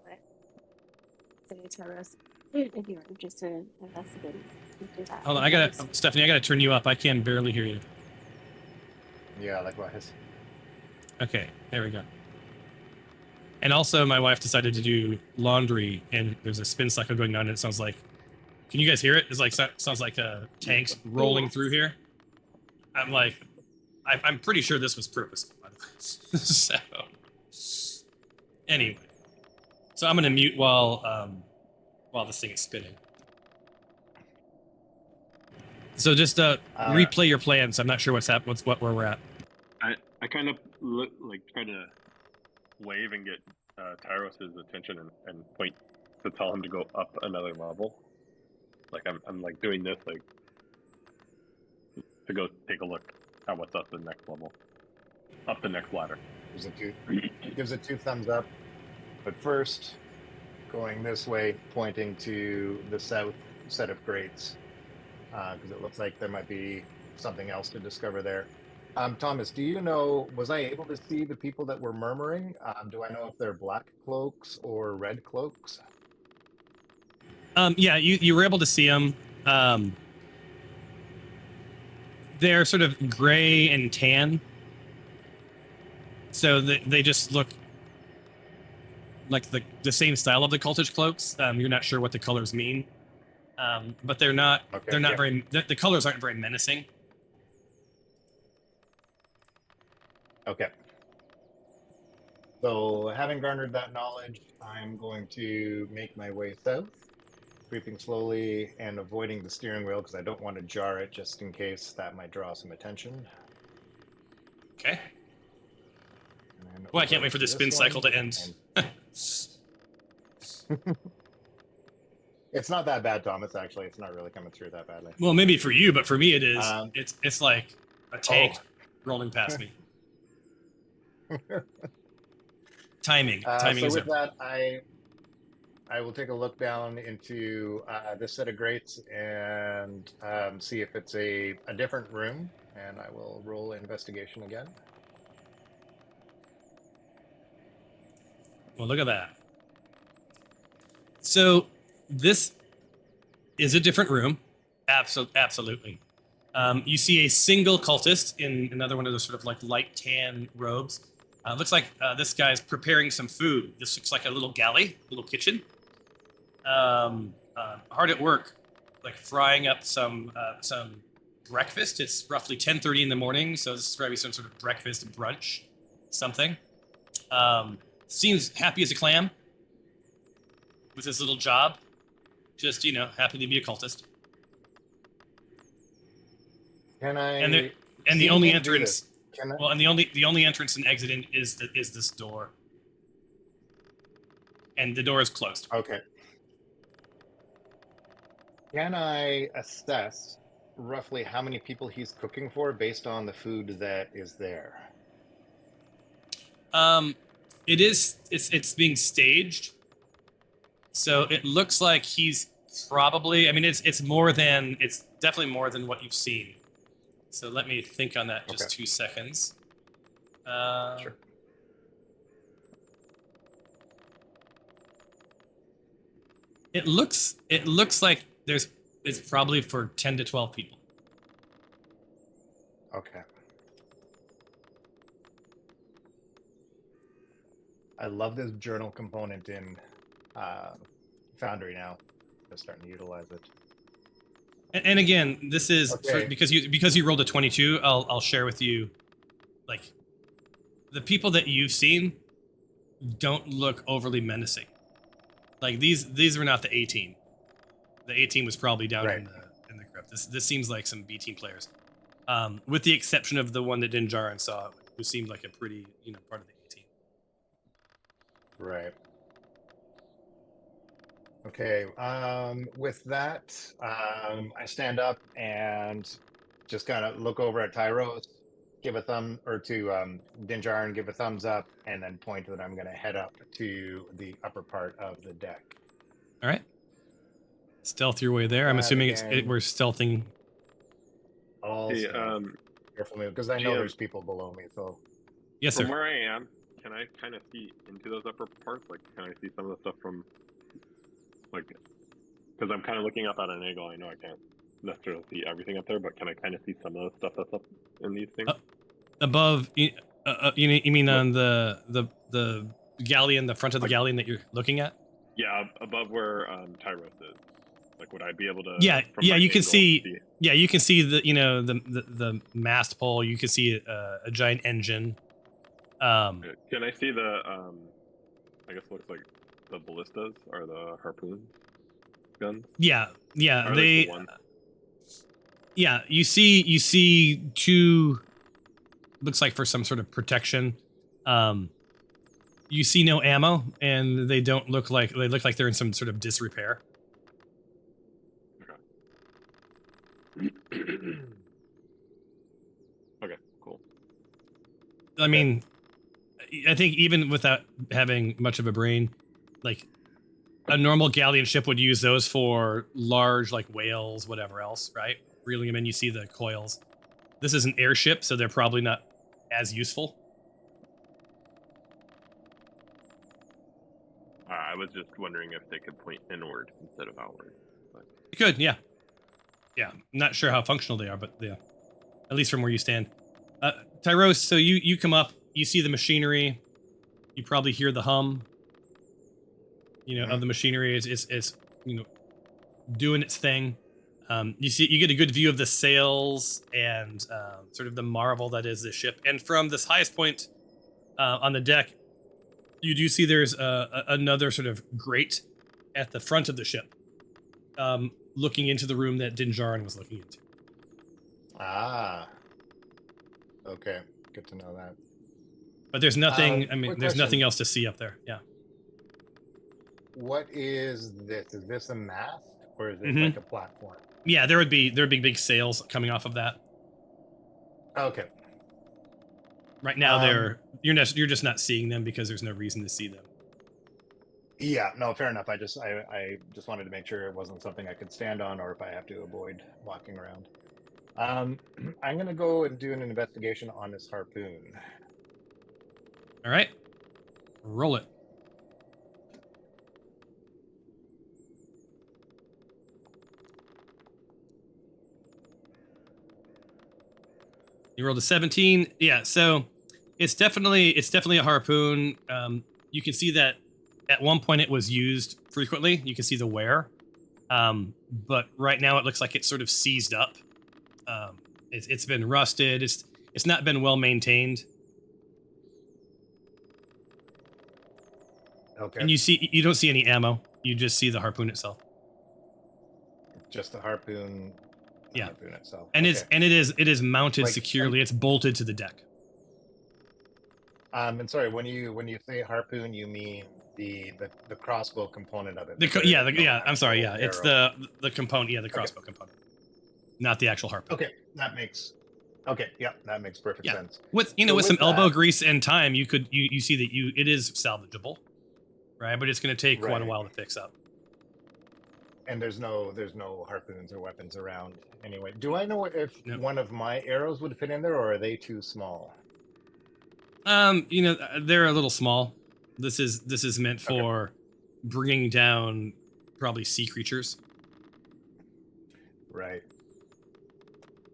Speaker 3: If you're interested in investigating, you can do that.
Speaker 1: Hold on, Stephanie, I gotta turn you up. I can barely hear you.
Speaker 4: Yeah, likewise.
Speaker 1: Okay, there we go. And also, my wife decided to do laundry, and there's a spin cycle going on, and it sounds like... Can you guys hear it? It's like sounds like tanks rolling through here. I'm like... I'm pretty sure this was purposeful, by the way. So... Anyway. So I'm gonna mute while this thing is spinning. So just replay your plans. I'm not sure where we're at.
Speaker 2: I kind of try to wave and get Tyros's attention and point to tell him to go up another level. Like I'm like doing this like to go take a look at what's up the next level, up the next ladder.
Speaker 4: Gives it two thumbs up, but first going this way, pointing to the south set of grates, because it looks like there might be something else to discover there. Thomas, do you know, was I able to see the people that were murmuring? Do I know if they're black cloaks or red cloaks?
Speaker 1: Yeah, you were able to see them. They're sort of gray and tan. So they just look like the same style of the cultish cloaks. You're not sure what the colors mean. But they're not very, the colors aren't very menacing.
Speaker 4: Okay. So having garnered that knowledge, I'm going to make my way south, creeping slowly and avoiding the steering wheel because I don't want to jar it just in case that might draw some attention.
Speaker 1: Okay. Well, I can't wait for this spin cycle to end.
Speaker 4: It's not that bad, Thomas, actually. It's not really coming through that badly.
Speaker 1: Well, maybe for you, but for me it is. It's like a tank rolling past me. Timing
Speaker 4: so
Speaker 1: is
Speaker 4: with that, I will take a look down into this set of grates and see if it's a different room, and I will roll investigation again.
Speaker 1: Well, look at that. So this is a different room. Absolutely. You see a single cultist in another one of those sort of like light tan robes. Looks like this guy's preparing some food. This looks like a little galley, little kitchen. Hard at work, like frying up some breakfast. It's roughly 10:30 in the morning, so this is probably some sort of breakfast brunch, something. Seems happy as a clam with his little job. Just happy to be a cultist.
Speaker 4: Can I?
Speaker 1: And the only entrance.
Speaker 4: Can I?
Speaker 1: Well, and the only entrance and exit in is this door, and the door is closed.
Speaker 4: Okay. Can I assess roughly how many people he's cooking for based on the food that is there?
Speaker 1: It's being staged, so it looks like he's probably. I mean, it's definitely more than what you've seen. So let me think on that just 2 seconds.
Speaker 4: Sure.
Speaker 1: It looks like it's probably for 10 to 12 people.
Speaker 4: Okay. I love this journal component in Foundry now. I'm starting to utilize it.
Speaker 1: And again, this is
Speaker 4: Okay.
Speaker 1: because you rolled a 22. I'll share with you, like, the people that you've seen don't look overly menacing. Like these were not the A team. The A team was probably down
Speaker 4: Right.
Speaker 1: in the crypt. This seems like some B team players, with the exception of the one that Dinjarin saw, who seemed like a pretty part of the A team.
Speaker 4: Right. Okay. With that, I stand up and just kind of look over at Tyros, give a thumb, or to Dinjar and give a thumbs up, and then point that I'm going to head up to the upper part of the deck.
Speaker 1: All right. Stealth your way there. I'm assuming we're stealthing.
Speaker 4: All
Speaker 2: Hey,
Speaker 4: careful move, because I know there's people below me. So
Speaker 1: Yes, sir.
Speaker 2: from where I am, can I kind of see into those upper parts? Like, can I see some of the stuff from, like, because I'm kind of looking up at an angle. I know I can't necessarily see everything up there, but can I kind of see some of the stuff that's up in these things?
Speaker 1: Above, you mean on the galleon, the front of the galleon that you're looking at?
Speaker 2: Yeah, above where Tyros is. Like, would I be able to?
Speaker 1: Yeah,
Speaker 2: from my
Speaker 1: you can
Speaker 2: angle,
Speaker 1: see. Yeah, you can see the mast pole. You can see a giant engine.
Speaker 2: Can I see the I guess it looks like the ballistas or the harpoon guns?
Speaker 1: Yeah,
Speaker 2: Or
Speaker 1: they.
Speaker 2: the one?
Speaker 1: Yeah, you see two. Looks like for some sort of protection. You see no ammo, and they look like they're in some sort of disrepair.
Speaker 2: Okay, cool.
Speaker 1: I mean, I think even without having much of a brain, like a normal galleon ship would use those for large, like whales, whatever else, right? Reeling them in, you see the coils. This is an airship, so they're probably not as useful.
Speaker 2: I was just wondering if they could point inward instead of outward. But...
Speaker 1: You could, yeah. Yeah, I'm not sure how functional they are, but yeah, at least from where you stand. Tyros, so you come up, you see the machinery, you probably hear the hum, of the machinery. It's doing its thing. You get a good view of the sails and sort of the marvel that is the ship. And from this highest point on the deck, you do see there's another sort of grate at the front of the ship, looking into the room that Dinjarin was looking into.
Speaker 4: Ah. Okay, good to know that.
Speaker 1: But there's nothing. There's
Speaker 4: question.
Speaker 1: nothing else to see up there. Yeah.
Speaker 4: What is this? Is this a mast or is it like a platform?
Speaker 1: Yeah, there would be big sails coming off of that.
Speaker 4: Okay.
Speaker 1: Right now, you're just not seeing them because there's no reason to see them.
Speaker 4: Yeah, no, fair enough. I just wanted to make sure it wasn't something I could stand on, or if I have to avoid walking around. I'm gonna go and do an investigation on this harpoon.
Speaker 1: All right, roll it. You rolled a 17. Yeah, so it's definitely a harpoon. You can see that at one point it was used frequently. You can see the wear, but right now it looks like it's sort of seized up. It's been rusted. It's not been well maintained.
Speaker 4: Okay.
Speaker 1: And you don't see any ammo. You just see the harpoon itself.
Speaker 4: Just the harpoon. The
Speaker 1: Yeah.
Speaker 4: harpoon itself.
Speaker 1: And
Speaker 4: okay.
Speaker 1: it is mounted
Speaker 4: Like,
Speaker 1: securely. It's bolted to the deck.
Speaker 4: And sorry, when you say harpoon, you mean the crossbow component of it?
Speaker 1: I'm sorry. Yeah, it's
Speaker 4: arrow.
Speaker 1: the component. Yeah, the crossbow component, not the actual harpoon.
Speaker 4: Okay, that makes perfect
Speaker 1: Yeah,
Speaker 4: sense.
Speaker 1: with
Speaker 4: So
Speaker 1: with some elbow
Speaker 4: that-
Speaker 1: grease and time, you see that it is salvageable, right? But it's going to take quite a
Speaker 4: Right.
Speaker 1: while to fix up.
Speaker 4: And there's no harpoons or weapons around anyway. Do I know if
Speaker 1: No.
Speaker 4: one of my arrows would fit in there, or are they too small?
Speaker 1: They're a little small. This is meant for bringing down probably sea creatures.
Speaker 4: Right.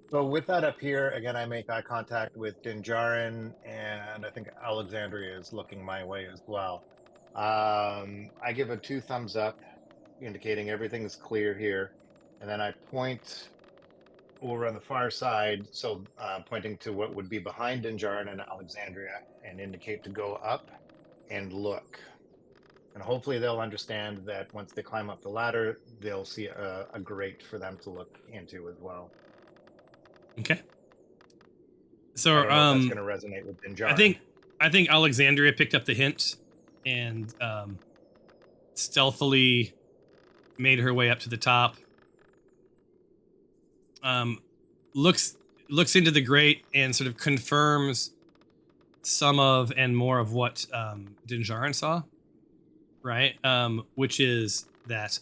Speaker 4: So with that up here, again, I make eye contact with Dinjarin, and I think Alexandria is looking my way as well. I give a 2 thumbs up, indicating everything's clear here, and then I point over on the far side, so pointing to what would be behind Dinjarin and Alexandria, and indicate to go up and look. And hopefully they'll understand that once they climb up the ladder, they'll see a grate for them to look into as well.
Speaker 1: Okay.
Speaker 4: I
Speaker 1: So
Speaker 4: don't know if that's going to resonate with Dinjarin.
Speaker 1: I think Alexandria picked up the hint and stealthily made her way up to the top. Looks into the grate and sort of confirms some of and more of what Dinjarin saw, right? Which is that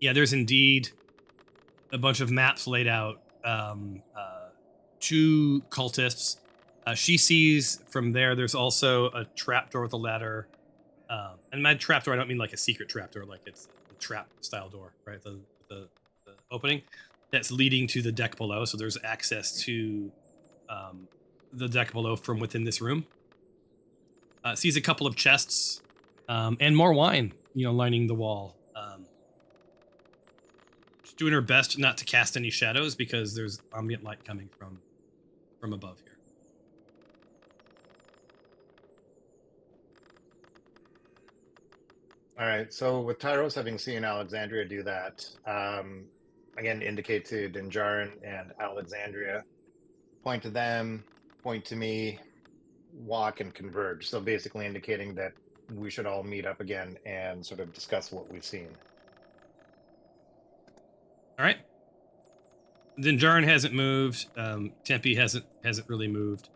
Speaker 1: there's indeed a bunch of maps laid out. 2 cultists. She sees from there. There's also a trapdoor with a ladder. And my trapdoor, I don't mean like a secret trapdoor, like it's a trap style door, right? The opening that's leading to the deck below. So there's access to the deck below from within this room. Sees a couple of chests and more wine, lining the wall. She's doing her best not to cast any shadows because there's ambient light coming from above here.
Speaker 4: All right. So with Tyros having seen Alexandria do that, again, indicate to Dinjarin and Alexandria, point to them, point to me, walk and converge. So basically indicating that we should all meet up again and sort of discuss what we've seen.
Speaker 1: All right. Dinjarin hasn't moved. Tempe hasn't really moved.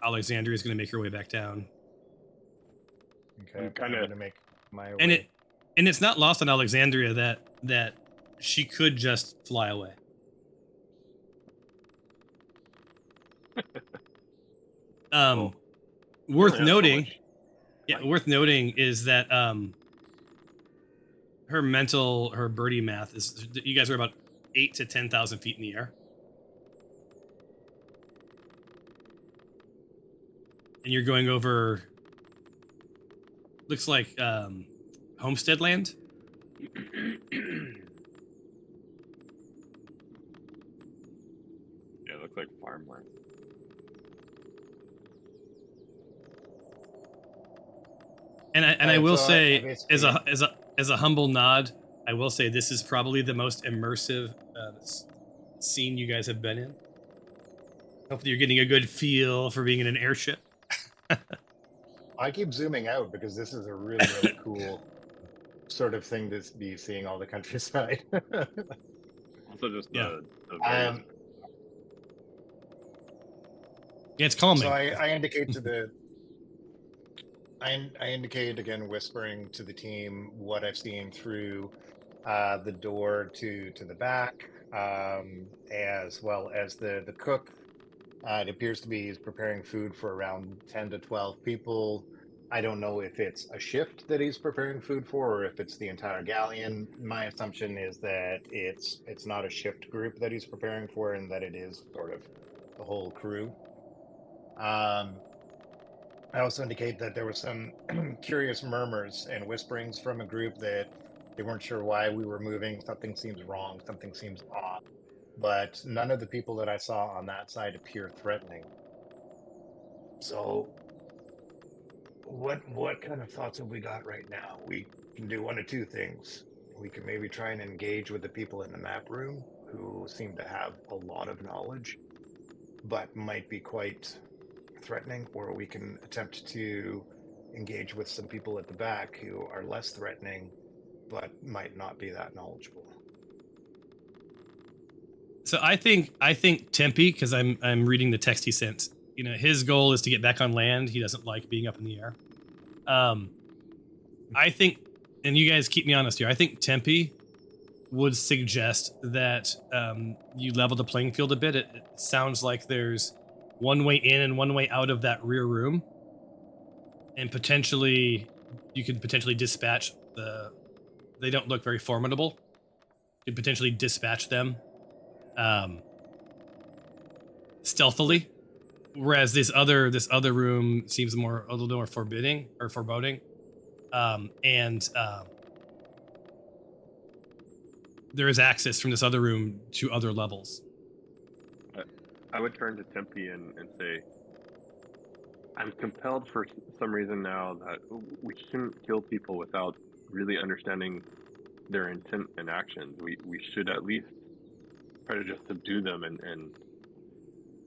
Speaker 1: Alexandria is going to make her way back down.
Speaker 4: Okay.
Speaker 2: I'm kinda-
Speaker 4: going to make my
Speaker 1: And
Speaker 4: way.
Speaker 1: it's not lost on Alexandria that she could just fly away. Worth noting. Worth noting is that her birdie math is, you guys are about 8 to 10,000 feet in the air, and you're going over. Looks like homestead land.
Speaker 2: Yeah, it looks like farmland.
Speaker 1: And I will say,
Speaker 4: basically-
Speaker 1: as a humble nod, I will say this is probably the most immersive scene you guys have been in. Hopefully, you're getting a good feel for being in an airship.
Speaker 4: I keep zooming out because this is a really, really cool sort of thing to be seeing all the countryside.
Speaker 2: Also, just
Speaker 1: Yeah.
Speaker 2: the very
Speaker 1: Yeah, it's calming.
Speaker 4: So I indicate to the. I indicate again, whispering to the team what I've seen through the door to the back, as well as the cook. It appears to be he's preparing food for around 10 to 12 people. I don't know if it's a shift that he's preparing food for, or if it's the entire galleon. My assumption is that it's not a shift group that he's preparing for, and that it is sort of the whole crew. I also indicate that there was some curious murmurs and whisperings from a group that they weren't sure why we were moving. Something seems wrong. Something seems off. But none of the people that I saw on that side appear threatening. So, what kind of thoughts have we got right now? We can do one of two things. We can maybe try and engage with the people in the map room who seem to have a lot of knowledge, but might be quite threatening, or we can attempt to engage with some people at the back who are less threatening but might not be that knowledgeable.
Speaker 1: So I think Tempe, because I'm reading the text he sent. You know, his goal is to get back on land. He doesn't like being up in the air. I think, and you guys keep me honest here, I think Tempe would suggest that you level the playing field a bit. It sounds like there's one way in and one way out of that rear room, and potentially you could potentially dispatch the. They don't look very formidable. You could potentially dispatch them stealthily, whereas this other room seems a little more forbidding or foreboding, and there is access from this other room to other levels.
Speaker 2: I would turn to Tempe and say, I'm compelled for some reason now that we shouldn't kill people without really understanding their intent and actions. We should at least try to just subdue them, and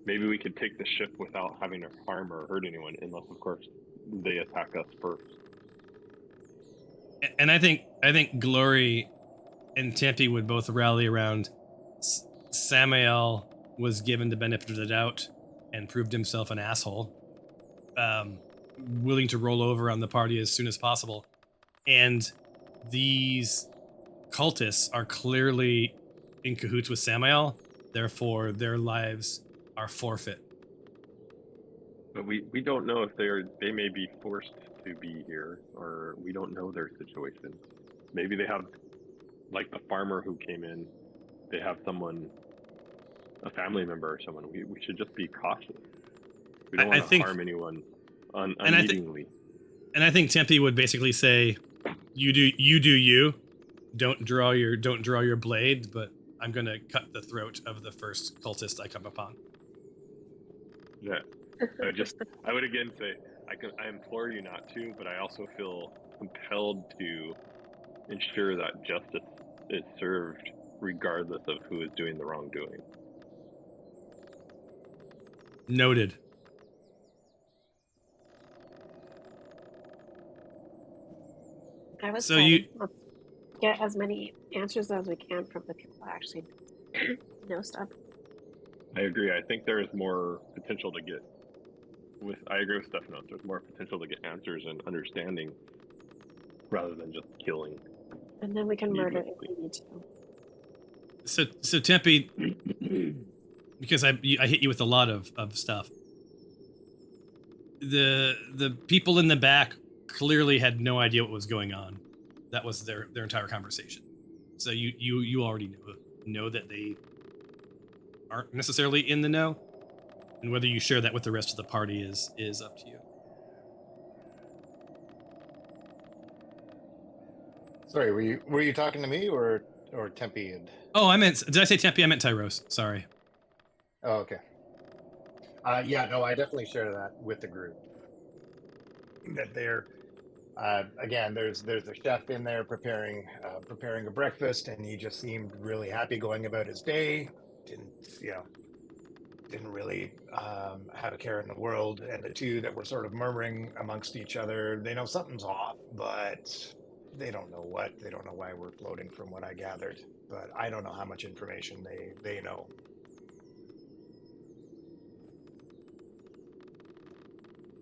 Speaker 2: maybe we could take the ship without having to harm or hurt anyone, unless of course they attack us first.
Speaker 1: And I think Glory and Tempe would both rally around Samael was given the benefit of the doubt and proved himself an asshole, willing to roll over on the party as soon as possible. And these cultists are clearly in cahoots with Samael, therefore their lives are forfeit.
Speaker 2: But we don't know if they may be forced to be here, or we don't know their situation. Maybe they have, like the farmer who came in, they have someone, a family member or someone. We should just be cautious. We don't want to harm anyone unwittingly.
Speaker 1: And I think Tempe would basically say, you do you. Don't draw your blade, but I'm gonna cut the throat of the first cultist I come upon.
Speaker 2: Yeah. I would again say, I implore you not to, but I also feel compelled to ensure that justice is served regardless of who is doing the wrongdoing.
Speaker 1: Noted.
Speaker 3: I would
Speaker 1: So
Speaker 3: say let's get as many answers as we can from the people who actually know stuff.
Speaker 2: I agree. I think there is more potential to get. I agree with Stephanos. There's more potential to get answers and understanding rather than just killing.
Speaker 3: And then we can murder if we need to.
Speaker 1: So Tempe, because I hit you with a lot of stuff. The people in the back clearly had no idea what was going on. That was their entire conversation. So you already know that they aren't necessarily in the know, and whether you share that with the rest of the party is up to you.
Speaker 4: Sorry, were you talking to me or Tempe?
Speaker 1: Oh, did I say Tempe? I meant Tyros. Sorry.
Speaker 4: Oh, okay. Yeah, no, I definitely share that with the group. That they're again, there's a chef in there preparing a breakfast, and he just seemed really happy going about his day. Didn't really have a care in the world. And the two that were sort of murmuring amongst each other, they know something's off, but they don't know what. They don't know why we're floating, from what I gathered. But I don't know how much information they know.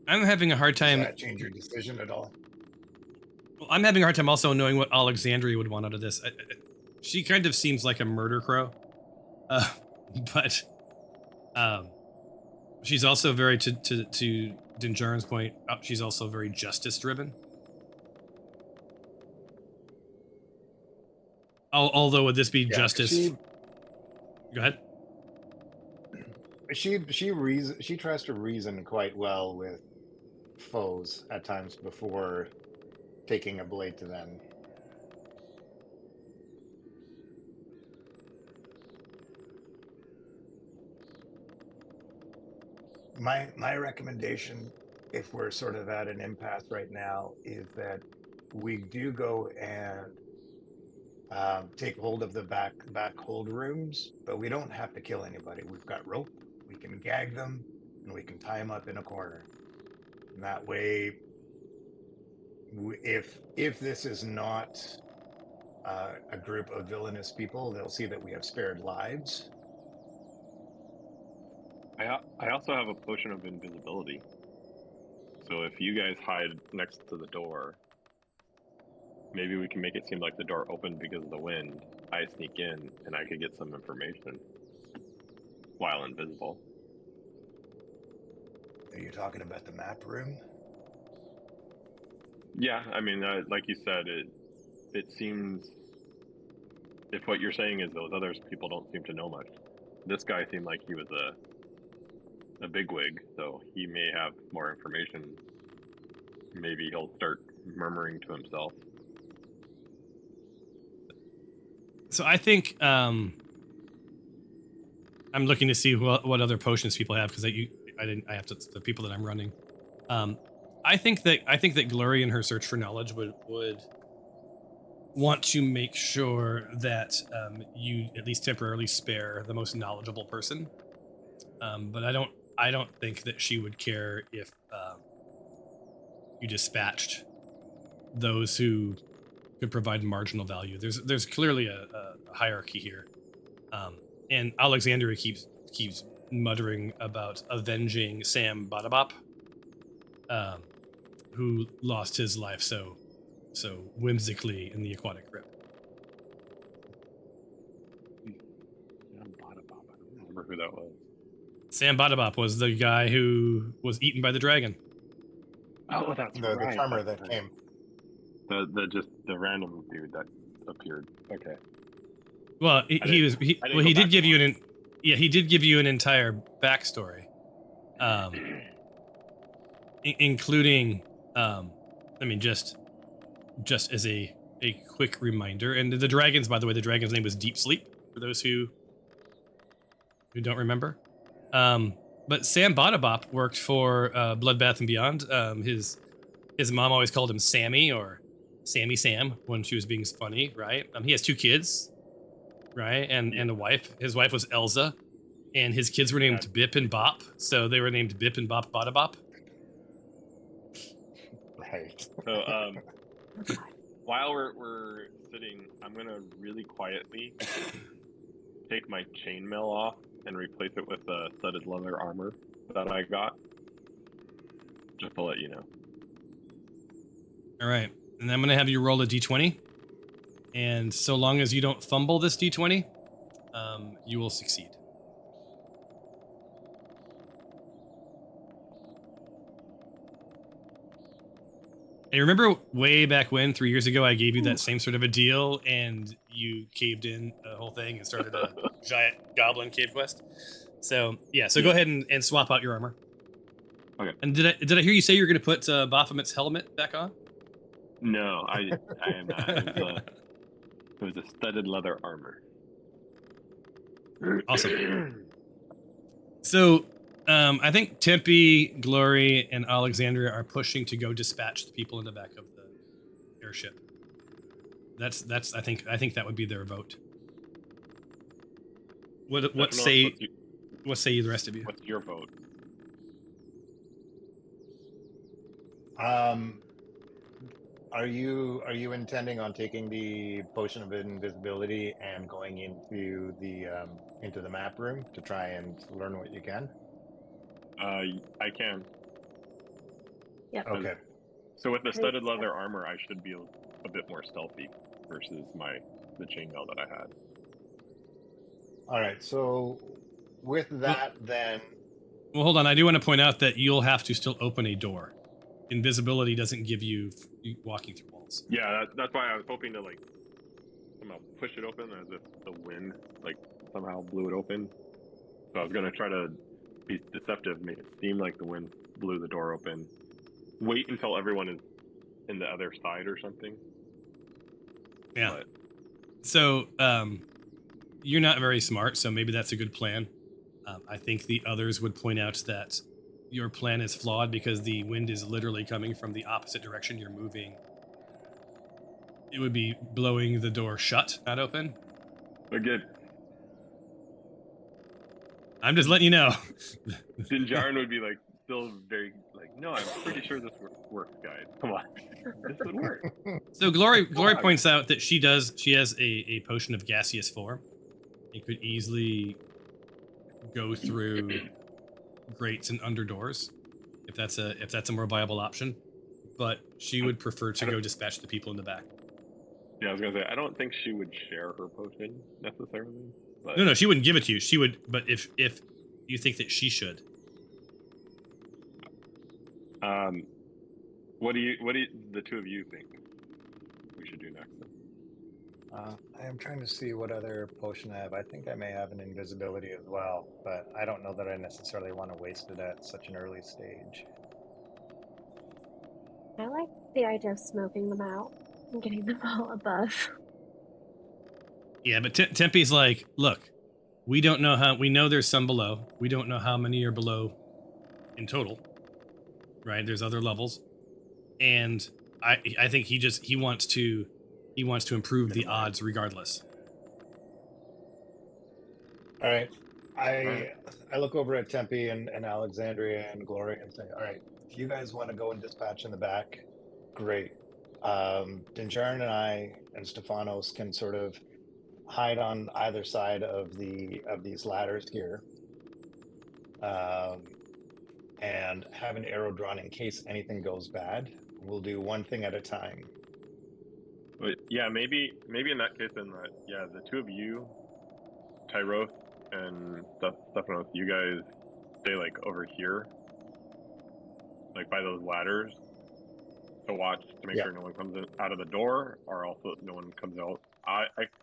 Speaker 1: I'm having a hard time.
Speaker 4: Does that change your decision at all?
Speaker 1: Well, I'm having a hard time also knowing what Alexandria would want out of this. She kind of seems like a murder crow, but she's also very to Dinjarin's point out, she's also very justice driven. Although would this be
Speaker 4: Yeah, 'cause
Speaker 1: justice? Go ahead.
Speaker 4: she tries to reason quite well with foes at times before taking a blade to them. My recommendation, if we're sort of at an impasse right now, is that we do go and take hold of the back hold rooms, but we don't have to kill anybody. We've got rope, we can gag them, and we can tie them up in a corner. And that way, if this is not a group of villainous people, they'll see that we have spared lives.
Speaker 2: I also have a potion of invisibility. So if you guys hide next to the door, maybe we can make it seem like the door opened because of the wind. I sneak in and I could get some information while invisible.
Speaker 4: Are you talking about the map room?
Speaker 2: Yeah, I mean, like you said, it seems, if what you're saying is those other people don't seem to know much, this guy seemed like he was a bigwig, so he may have more information. Maybe he'll start murmuring to himself.
Speaker 1: So I think I'm looking to see what other potions people have, because I have to, the people that I'm running. I think that Glory in her search for knowledge would want to make sure that you at least temporarily spare the most knowledgeable person. But I don't think that she would care if you dispatched those who could provide marginal value. There's clearly a hierarchy here, and Alexandria keeps muttering about avenging Sam Badabop, who lost his life so whimsically in the aquatic crypt.
Speaker 2: I don't remember who that was.
Speaker 1: Sam Badabop was the guy who was eaten by the dragon.
Speaker 2: Oh, that's
Speaker 4: The
Speaker 2: right.
Speaker 4: tremor
Speaker 2: that's
Speaker 4: that
Speaker 2: right.
Speaker 4: came.
Speaker 2: The random dude that appeared. Okay.
Speaker 1: Well, he did give you an entire backstory, including, I mean, just as a quick reminder. And the dragons, by the way, the dragon's name was Deep Sleep, for those who don't remember. But Sam Badabop worked for Bloodbath and Beyond. His mom always called him Sammy, or Sammy Sam, when she was being funny, right? He has 2 kids, right? And a wife. His wife was Elza, and his kids were named Bip and Bop, so they were named Bip and Bop Badabop.
Speaker 4: Right.
Speaker 2: So while we're sitting, I'm gonna really quietly take my chainmail off and replace it with the studded leather armor that I got. Just to let you know.
Speaker 1: All right, and I'm gonna have you roll a d20, and so long as you don't fumble this d20, you will succeed. And remember way back when, 3 years ago, I gave you that same sort of a deal, and you caved in the whole thing and started a giant goblin cave quest? So yeah, so go ahead and swap out your armor.
Speaker 2: Okay.
Speaker 1: And did I hear you say you're going to put Baphomet's helmet back on?
Speaker 2: No, I am not. It was a studded leather armor.
Speaker 1: Awesome. So I think Tempe, Glory, and Alexandria are pushing to go dispatch the people in the back of the airship. That's I think that would be their vote. What say the rest of you?
Speaker 2: What's your vote?
Speaker 4: Are you intending on taking the potion of invisibility and going into the map room to try and learn what you can?
Speaker 2: I can.
Speaker 3: Yep.
Speaker 4: Okay.
Speaker 2: So with the studded leather armor, I should be a bit more stealthy versus the chainmail that I had.
Speaker 4: All right. So with that, then
Speaker 1: Well, hold on. I do want to point out that you'll have to still open a door. Invisibility doesn't give you walking through walls.
Speaker 2: Yeah, that's why I was hoping to like somehow push it open as if the wind like somehow blew it open. So I was gonna try to be deceptive, make it seem like the wind blew the door open. Wait until everyone is in the other side or something.
Speaker 1: Yeah.
Speaker 2: But
Speaker 1: So you're not very smart, so maybe that's a good plan. I think the others would point out that your plan is flawed because the wind is literally coming from the opposite direction you're moving. It would be blowing the door shut, not open.
Speaker 2: again,
Speaker 1: I'm just letting you know.
Speaker 2: Dinjarin would be like still very like, no, I'm pretty sure this works, guys. Come on, this would work.
Speaker 1: So Glory
Speaker 2: Fuck.
Speaker 1: points out that she has a potion of gaseous form. It could easily go through grates and under doors if that's a more viable option. But she would prefer to go dispatch the people in the back.
Speaker 2: Yeah, I was gonna say I don't think she would share her potion necessarily. But
Speaker 1: No, she wouldn't give it to you. She would, but if you think that she should,
Speaker 2: what do the two of you think we should do next?
Speaker 4: I am trying to see what other potion I have. I think I may have an invisibility as well, but I don't know that I necessarily want to waste it at such an early stage.
Speaker 3: I like the idea of smoking them out and getting them all above.
Speaker 1: yeah. But Tempe's like, look, we don't know how. We know there's some below. We don't know how many are below in total. Right? There's other levels, and I think he wants to improve the odds regardless.
Speaker 4: All right. I look over at Tempe and Alexandria and Glory and say, all right, if you guys want to go and dispatch in the back, great. Dinjarin and I and Stefanos can sort of hide on either side of these ladders here, and have an arrow drawn in case anything goes bad. We'll do one thing at a time.
Speaker 2: But yeah, maybe in that case, then yeah, the two of you, Tyroth and Stephanos, you guys stay like over here, like by those ladders, to watch to make
Speaker 4: Yeah.
Speaker 2: sure no one comes out of the door, or also no one comes out.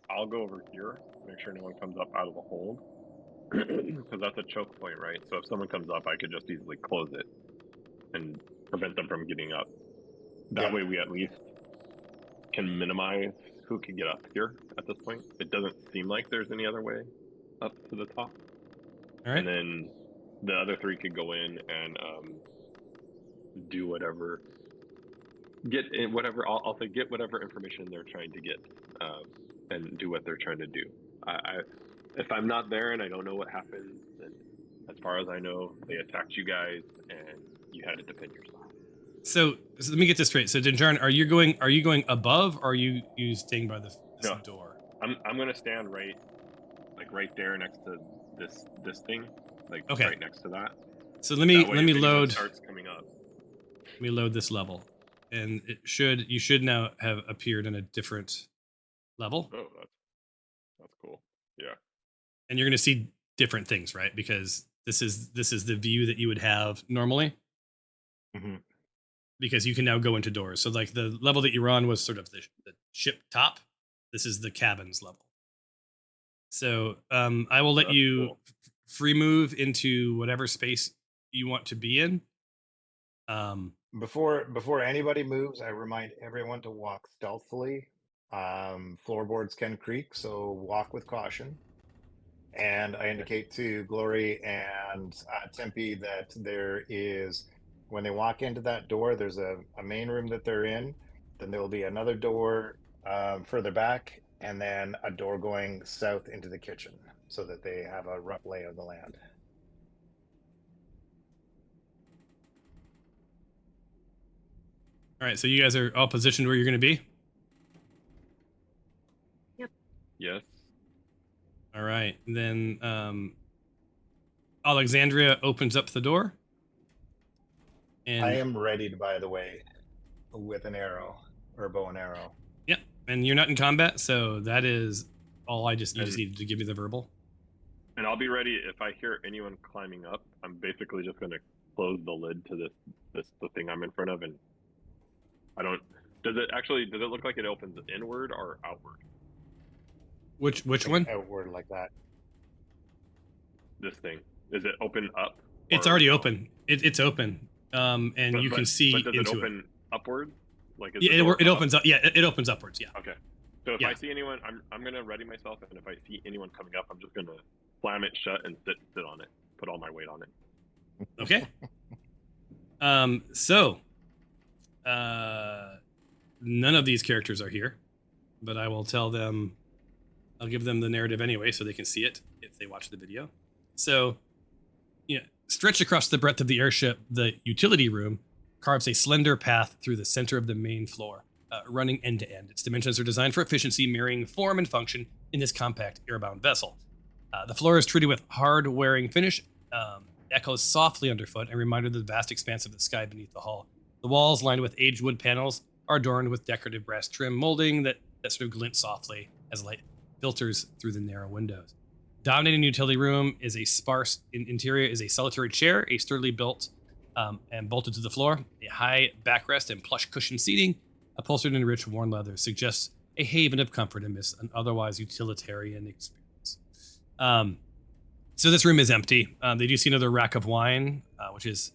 Speaker 2: I'll go over here, make sure no one comes up out of the hold, because that's a choke point, right? So if someone comes up, I could just easily close it and prevent them from getting up. That
Speaker 4: Yeah.
Speaker 2: way, we at least can minimize who can get up here at this point. It doesn't seem like there's any other way up to the top.
Speaker 1: All right.
Speaker 2: And then the other three could go in and do whatever. I'll say get whatever information they're trying to get, and do what they're trying to do. If I'm not there and I don't know what happened, then as far as I know, they attacked you guys and you had to defend yourself.
Speaker 1: So let me get this straight. So Dinjarin, are you going above, or are you staying by this
Speaker 2: No.
Speaker 1: door?
Speaker 2: I'm gonna stand right there next to this thing, like
Speaker 1: Okay.
Speaker 2: right next to that.
Speaker 1: So let me
Speaker 2: That way, if anyone
Speaker 1: load.
Speaker 2: starts coming up.
Speaker 1: Let me load this level, and you should now have appeared in a different level,
Speaker 2: Oh, that's cool. Yeah.
Speaker 1: and you're going to see different things, right? Because this is the view that you would have normally,
Speaker 4: Mm-hmm.
Speaker 1: because you can now go into doors. So like the level that you're on was sort of the ship top. This is the cabins level. So I will let
Speaker 2: That's
Speaker 1: you
Speaker 2: cool.
Speaker 1: free move into whatever space you want to be in.
Speaker 4: Before anybody moves, I remind everyone to walk stealthily. Floorboards can creak, so walk with caution. And I indicate to Glory and Tempe that there is, when they walk into that door, there's a main room that they're in. Then there will be another door further back, and then a door going south into the kitchen, so that they have a rough lay of the land.
Speaker 1: All right, so you guys are all positioned where you're going to be.
Speaker 2: Yes.
Speaker 1: All right, then Alexandria opens up the door. And
Speaker 4: I am ready, by the way, with an arrow or a bow and arrow.
Speaker 1: yeah, and you're not in combat, so that is all. You just needed to give me the verbal.
Speaker 2: And I'll be ready if I hear anyone climbing up. I'm basically just going to close the lid to the thing I'm in front of, and I don't. Does it look like it opens inward or outward?
Speaker 1: Which
Speaker 4: Like
Speaker 1: one?
Speaker 4: outward like that.
Speaker 2: This thing, is it open up?
Speaker 1: It's
Speaker 2: or
Speaker 1: already
Speaker 2: no?
Speaker 1: open. It's open. And you can
Speaker 2: but
Speaker 1: see
Speaker 2: does it
Speaker 1: into it.
Speaker 2: open upward? Like is
Speaker 1: Yeah,
Speaker 2: the door
Speaker 1: it
Speaker 2: up?
Speaker 1: opens up. Yeah, it opens upwards. Yeah.
Speaker 2: Okay. So if
Speaker 1: Yeah.
Speaker 2: I see anyone, I'm gonna ready myself, and if I see anyone coming up, I'm just gonna slam it shut and sit on it, put all my weight on it.
Speaker 1: Okay. So, none of these characters are here, but I will tell them. I'll give them the narrative anyway, so they can see it if they watch the video. So, stretched across the breadth of the airship, the utility room carves a slender path through the center of the main floor, running end to end. Its dimensions are designed for efficiency, mirroring form and function in this compact airbound vessel. The floor is treated with hard-wearing finish, echoes softly underfoot, a reminder of the vast expanse of the sky beneath the hull. The walls, lined with aged wood panels, are adorned with decorative brass trim molding that sort of glints softly as light filters through the narrow windows. Dominating the utility room is a sparse interior is a solitary chair, a sturdily built and bolted to the floor. A high backrest and plush cushion seating, upholstered in rich worn leather, suggests a haven of comfort amidst an otherwise utilitarian experience. So this room is empty. They do see another rack of wine, which is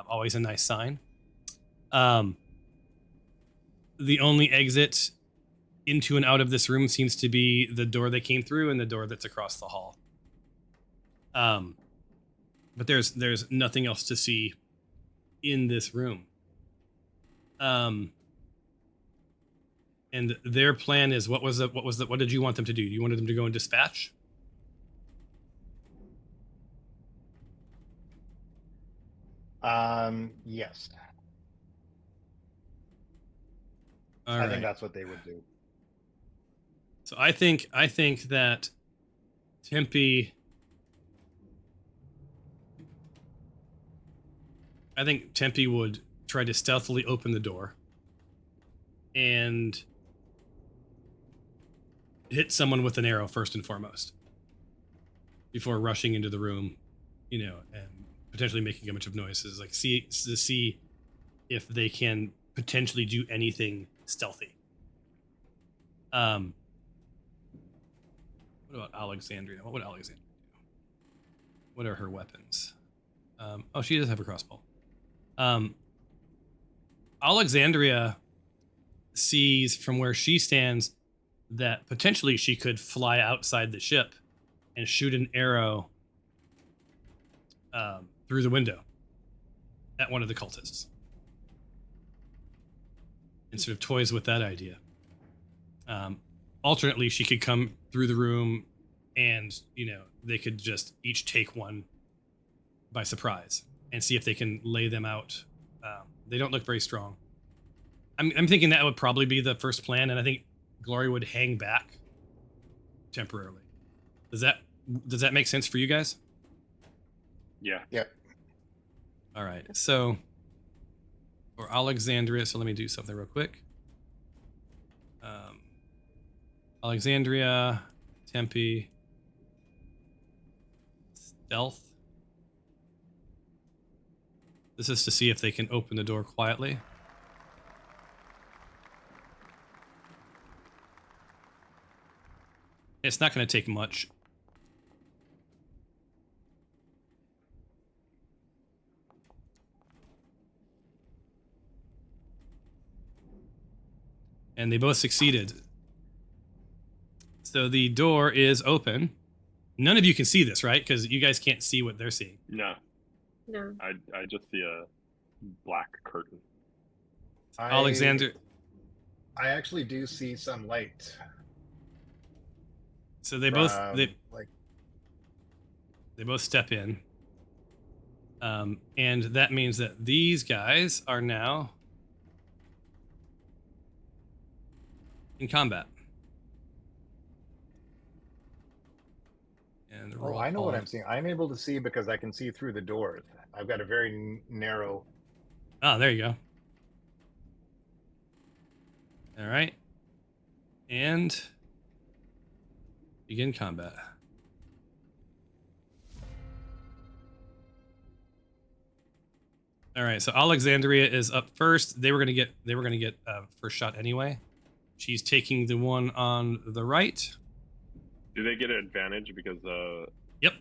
Speaker 1: always a nice sign. The only exit into and out of this room seems to be the door they came through and the door that's across the hall. But there's nothing else to see in this room. And their plan is what did you want them to do? You wanted them to go and dispatch?
Speaker 4: Yes.
Speaker 1: All
Speaker 4: I
Speaker 1: right.
Speaker 4: think that's what they would do.
Speaker 1: So I think that Tempe would try to stealthily open the door and hit someone with an arrow first and foremost before rushing into the room, and potentially making a bunch of noises, like see if they can potentially do anything stealthy. What about Alexandria? What would Alexandria do? What are her weapons? She does have a crossbow. Alexandria sees from where she stands that potentially she could fly outside the ship and shoot an arrow through the window at one of the cultists, and sort of toys with that idea. Alternately, she could come through the room and, they could just each take one by surprise and see if they can lay them out. They don't look very strong. I'm thinking that would probably be the first plan, and I think Glory would hang back temporarily. Does that make sense for you guys?
Speaker 2: Yeah.
Speaker 4: Yep.
Speaker 1: All right. So, for Alexandria, so let me do something real quick. Alexandria, Tempe, stealth. This is to see if they can open the door quietly. It's not going to take much. And they both succeeded. So the door is open. None of you can see this, right? Because you guys can't see what they're seeing.
Speaker 2: No.
Speaker 3: No.
Speaker 2: I just see a black curtain.
Speaker 1: Alexander.
Speaker 4: I actually do see some light.
Speaker 1: So they both
Speaker 4: like
Speaker 1: they both step in, and that means that these guys are now in combat. And
Speaker 4: I know what I'm seeing. I'm able to see because I can see through the doors. I've got a very narrow.
Speaker 1: Oh, there you go. All right. And begin combat. All right, so Alexandria is up first. They were gonna get first shot anyway. She's taking the one on the right.
Speaker 2: Do they get an advantage because
Speaker 1: Yep,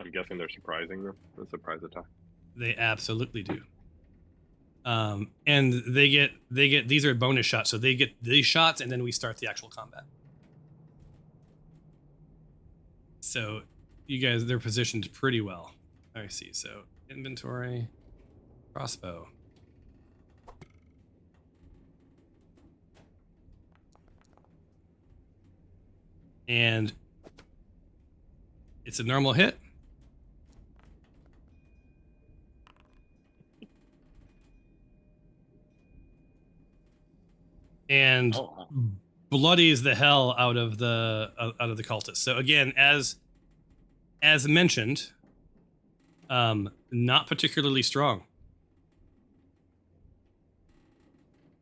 Speaker 2: I'm guessing they're surprising them? The surprise attack.
Speaker 1: they absolutely do. And they get these are bonus shots, so they get these shots, and then we start the actual combat. So you guys, they're positioned pretty well. I see. So inventory, crossbow. And it's a normal hit. And bloodies the hell out of the cultists. So again, as mentioned, not particularly strong.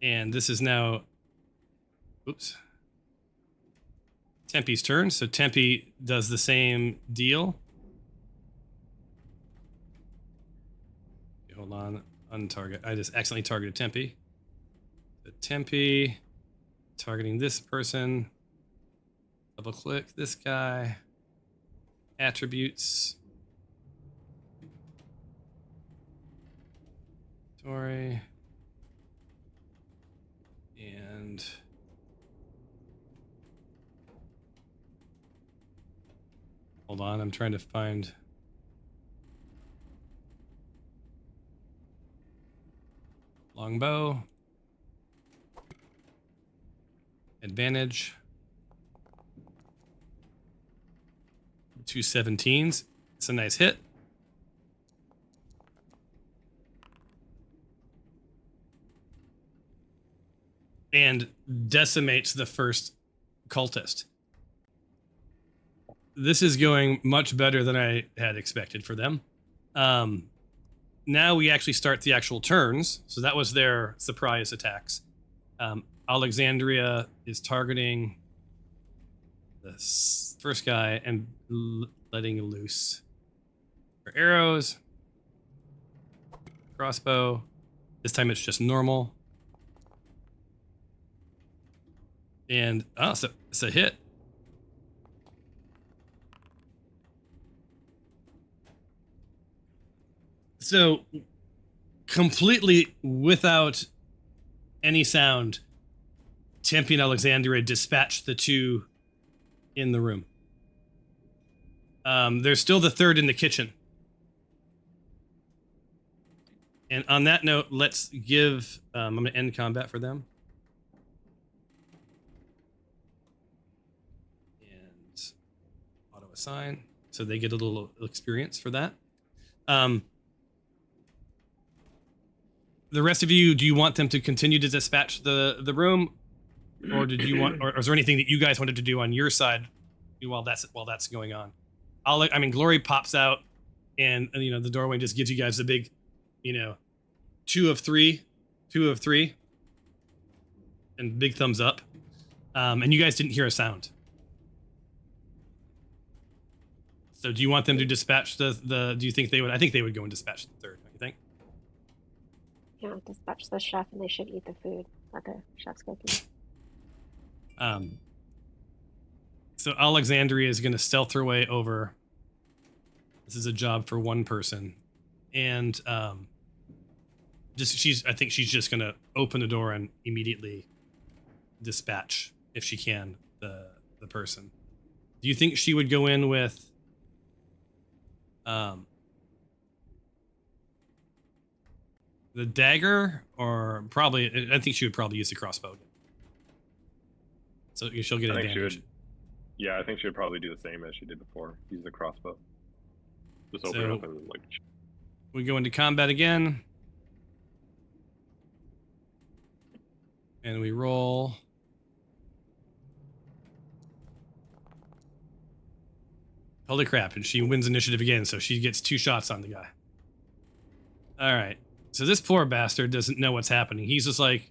Speaker 1: And this is now, oops, Tempe's turn. So Tempe does the same deal. Okay, hold on, untarget. I just accidentally targeted Tempe. So Tempe targeting this person. Double click this guy. Attributes. Story. And hold on, I'm trying to find longbow. Advantage. 2 17s. It's a nice hit. And decimates the first cultist. This is going much better than I had expected for them. Now we actually start the actual turns. So that was their surprise attacks. Alexandria is targeting the first guy and letting loose her arrows. Crossbow. This time it's just normal. And so it's a hit. So completely without any sound, Tempe and Alexandria dispatched the two in the room. There's still the third in the kitchen. And on that note, let's give, I'm going to end combat for them. And auto assign. So they get a little experience for that. The rest of you, do you want them to continue to dispatch the room? Or did you want, or is there anything that you guys wanted to do on your side while that's going on? Glory pops out, and the doorway just gives you guys a big, 2 of 3, and big thumbs up. And you guys didn't hear a sound. So do you want them to dispatch do you think they would? I think they would go and dispatch the third. Don't you think?
Speaker 3: Yeah, dispatch the chef, and they should eat the food that the chef's cooking.
Speaker 1: So Alexandria is going to stealth her way over. This is a job for one person, and I think she's just going to open the door and immediately dispatch, if she can, the person. Do you think she would go in with the dagger, or probably? I think she would probably use the crossbow. So she'll get advantage.
Speaker 2: I think she would probably do the same as she did before. Use the crossbow. Just open it up and like.
Speaker 1: We go into combat again. And we roll. Holy crap, and she wins initiative again, so she gets 2 shots on the guy. Alright. So this poor bastard doesn't know what's happening. He's just like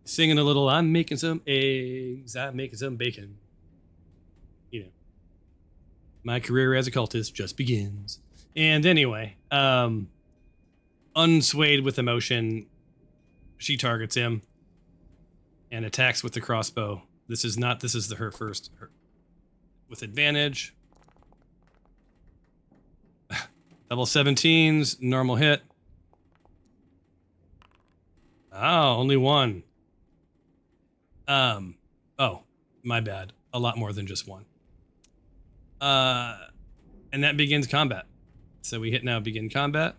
Speaker 1: singing a little, I'm making some eggs, I'm making some bacon. My career as a cultist just begins. And anyway, unswayed with emotion, she targets him and attacks with the crossbow. This is her first with advantage. Level 17s, normal hit. Oh, only one. Oh, my bad. A lot more than just one. And that begins combat. So we hit now begin combat.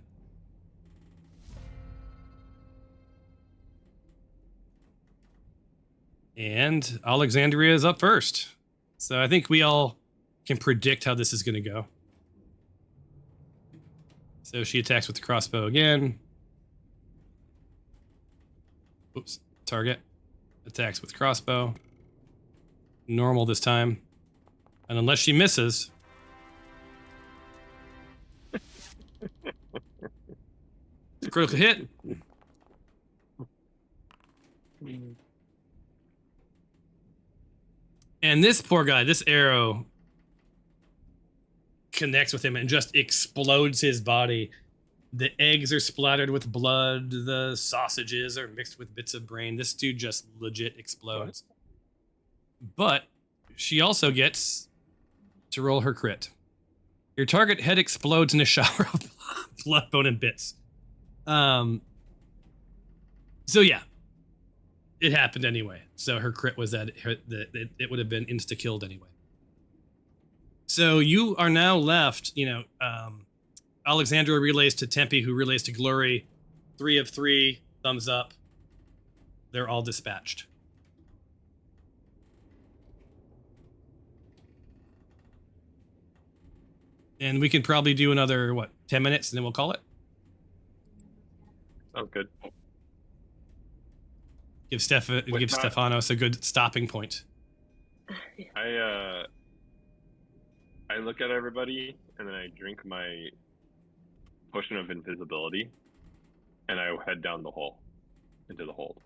Speaker 1: And Alexandria is up first. So I think we all can predict how this is going to go. So she attacks with the crossbow again. Oops, target. Attacks with crossbow. Normal this time. And unless she misses... It's a critical hit. And this poor guy, this arrow connects with him and just explodes his body. The eggs are splattered with blood. The sausages are mixed with bits of brain. This dude just legit explodes. But she also gets to roll her crit. Your target head explodes in a shower of blood, bone, and bits. So yeah, it happened anyway. So her crit was that it would have been insta-killed anyway. So you are now left, Alexandra relays to Tempe, who relays to Glory. 3 of 3, thumbs up. They're all dispatched. And we can probably do another, 10 minutes, and then we'll call it?
Speaker 2: Sounds good.
Speaker 1: Give Stephanos a good stopping point.
Speaker 2: I look at everybody, and then I drink my potion of invisibility, and I head down the hole into the hold.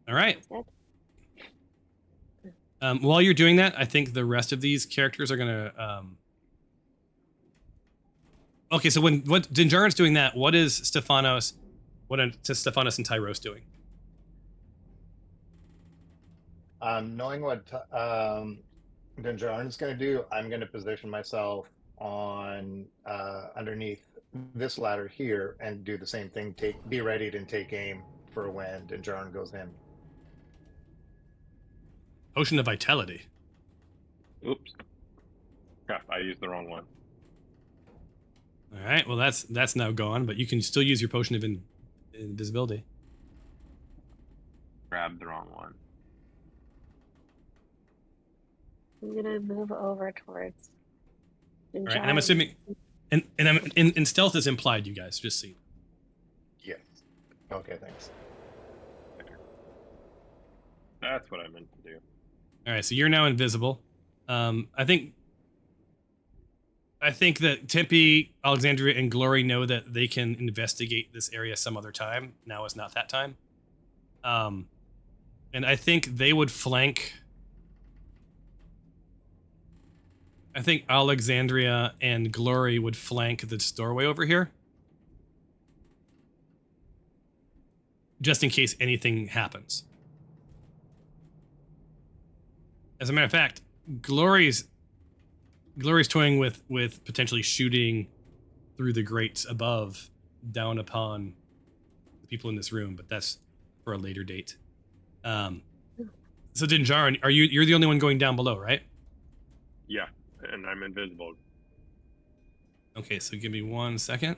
Speaker 1: All right. While you're doing that, I think the rest of these characters are gonna. Okay, so what Dinjarin's doing that, what is Stephanos? What are Stephanos and Tyros doing?
Speaker 4: Knowing what Dinjarin's going to do, I'm going to position myself on underneath this ladder here and do the same thing. Be ready to take aim for when Dinjarin goes in.
Speaker 1: Potion of Vitality.
Speaker 2: Oops. Crap, I used the wrong one.
Speaker 1: All right, well that's now gone, but you can still use your potion of invisibility.
Speaker 2: Grabbed the wrong one.
Speaker 3: I'm gonna move over towards.
Speaker 1: All right, and I'm assuming, and stealth is implied, you guys. Just see.
Speaker 4: Yes. Okay, thanks.
Speaker 2: That's what I meant to do.
Speaker 1: All right, so you're now invisible. I think that Tempe, Alexandria, and Glory know that they can investigate this area some other time. Now is not that time. And I think they would flank. I think Alexandria and Glory would flank this doorway over here. Just in case anything happens. As a matter of fact, Glory's toying with potentially shooting through the grates above down upon the people in this room, but that's for a later date. So Dinjarin, you're the only one going down below, right?
Speaker 2: Yeah, and I'm invisible.
Speaker 1: Okay, so give me 1 second.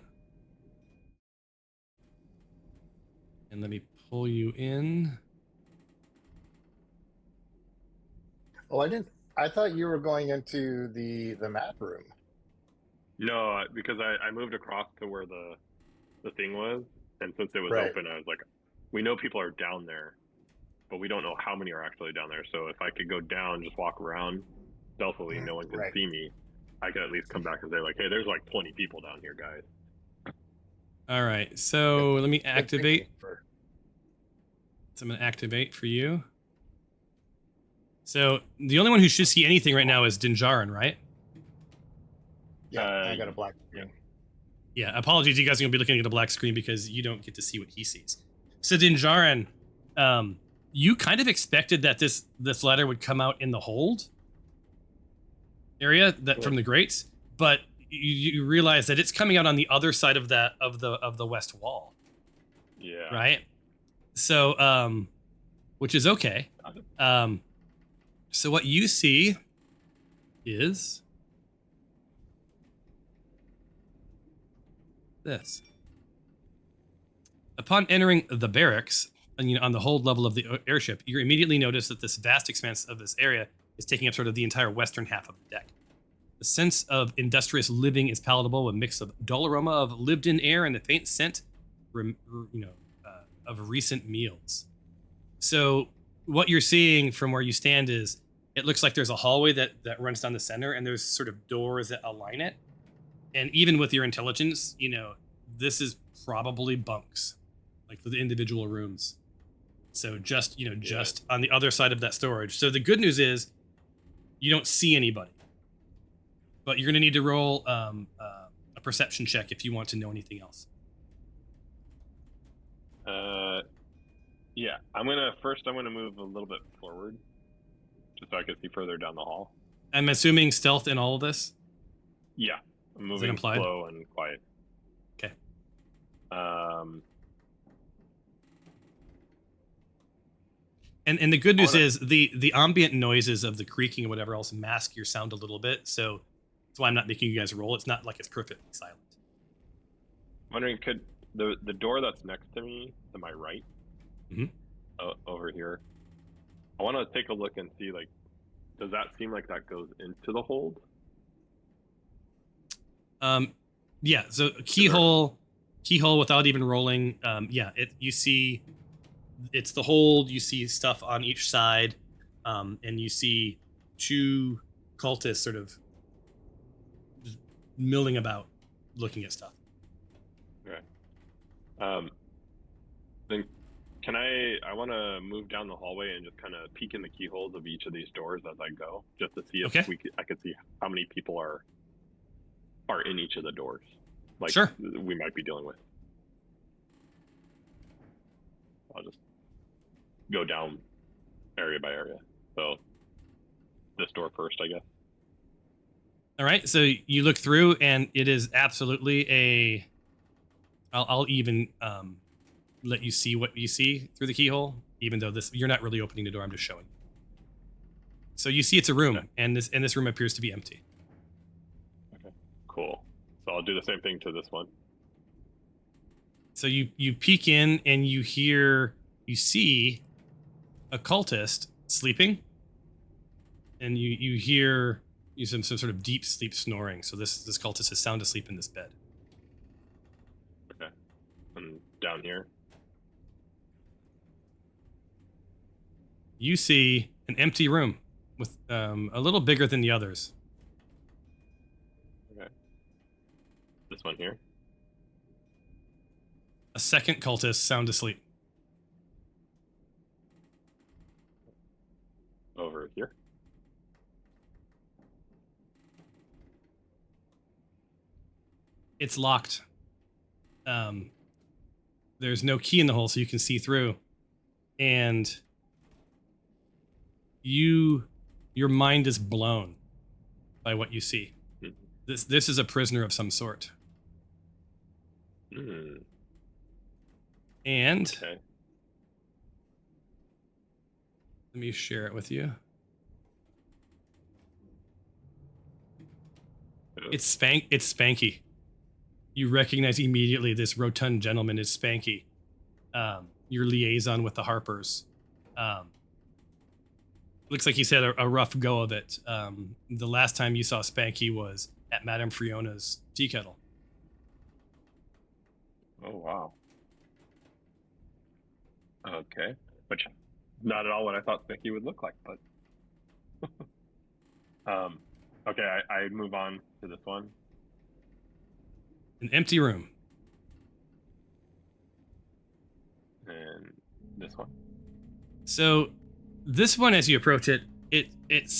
Speaker 1: And let me pull you in.
Speaker 4: Oh, I thought you were going into the map room.
Speaker 2: No, because I moved across to where the thing was, and since it was
Speaker 4: Right.
Speaker 2: open, I was like, we know people are down there, but we don't know how many are actually down there. So if I could go down, just walk around stealthily, no one can
Speaker 4: Right.
Speaker 2: see me, I could at least come back and say like, hey, there's like 20 people down here, guys.
Speaker 1: All right, so let me activate.
Speaker 4: For...
Speaker 1: So I'm going to activate for you. So the only one who should see anything right now is Dinjarin, right?
Speaker 4: Yeah, I got a black screen.
Speaker 1: Yeah, apologies. You guys are going to be looking at a black screen because you don't get to see what he sees. So Dinjarin, you kind of expected that this ladder would come out in the hold area that from the grates, but you realize that it's coming out on the other side of the west wall.
Speaker 2: Yeah.
Speaker 1: Right. So, which is okay. So what you see is this. Upon entering the barracks, on the hold level of the airship, you immediately notice that this vast expanse of this area is taking up sort of the entire western half of the deck. The sense of industrious living is palatable, with a mix of dull aroma of lived-in air and the faint scent, of recent meals. So what you're seeing from where you stand is it looks like there's a hallway that runs down the center, and there's sort of doors that align it. And even with your intelligence, this is probably bunks, like the individual rooms. So just on the other side of that storage. So the good news is you don't see anybody, but you're going to need to roll a perception check if you want to know anything else.
Speaker 2: Yeah, I'm gonna move a little bit forward, just so I can see further down the hall.
Speaker 1: I'm assuming stealth in all of this.
Speaker 2: Yeah, I'm moving slow and quiet.
Speaker 1: Okay. And the good news is the ambient noises of the creaking and whatever else mask your sound a little bit, so that's why I'm not making you guys roll. It's not like it's perfectly silent.
Speaker 2: I'm wondering, could the door that's next to me, to my right, over here, I want to take a look and see, like, does that seem like that goes into the hold?
Speaker 1: Yeah. So keyhole without even rolling. Yeah. You see, it's the hold. You see stuff on each side, and you see two cultists sort of just milling about, looking at stuff.
Speaker 2: Okay. Then can I want to move down the hallway and just kind of peek in the keyholes of each of these doors as I go, just to see if I could see how many people are in each of the doors, like
Speaker 1: sure,
Speaker 2: we might be dealing with. I'll just go down area by area. So this door first, I guess.
Speaker 1: All right. So you look through, and it is absolutely I'll even let you see what you see through the keyhole, even though you're not really opening the door. I'm just showing. So you see it's a room, okay. and this room appears to be empty.
Speaker 2: Okay, cool. So I'll do the same thing to this one.
Speaker 1: So you peek in, and you see a cultist sleeping, and you hear some sort of deep sleep snoring. So this cultist is sound asleep in this bed.
Speaker 2: Okay, and down here,
Speaker 1: you see an empty room with a little bigger than the others.
Speaker 2: Okay, this one here.
Speaker 1: A second cultist sound asleep.
Speaker 2: Over here.
Speaker 1: It's locked. There's no key in the hole, so you can see through. And your mind is blown by what you see. This is a prisoner of some sort. And
Speaker 2: okay.
Speaker 1: Let me share it with you. It's Spanky. You recognize immediately this rotund gentleman is Spanky, your liaison with the Harpers. Looks like he's had a rough go of it. The last time you saw Spanky was at Madame Friona's tea kettle.
Speaker 2: Oh, wow. Okay. Which, not at all what I thought Spanky would look like, but... okay, I move on to this one.
Speaker 1: An empty room.
Speaker 2: And this one.
Speaker 1: So, this one, as you approach it, it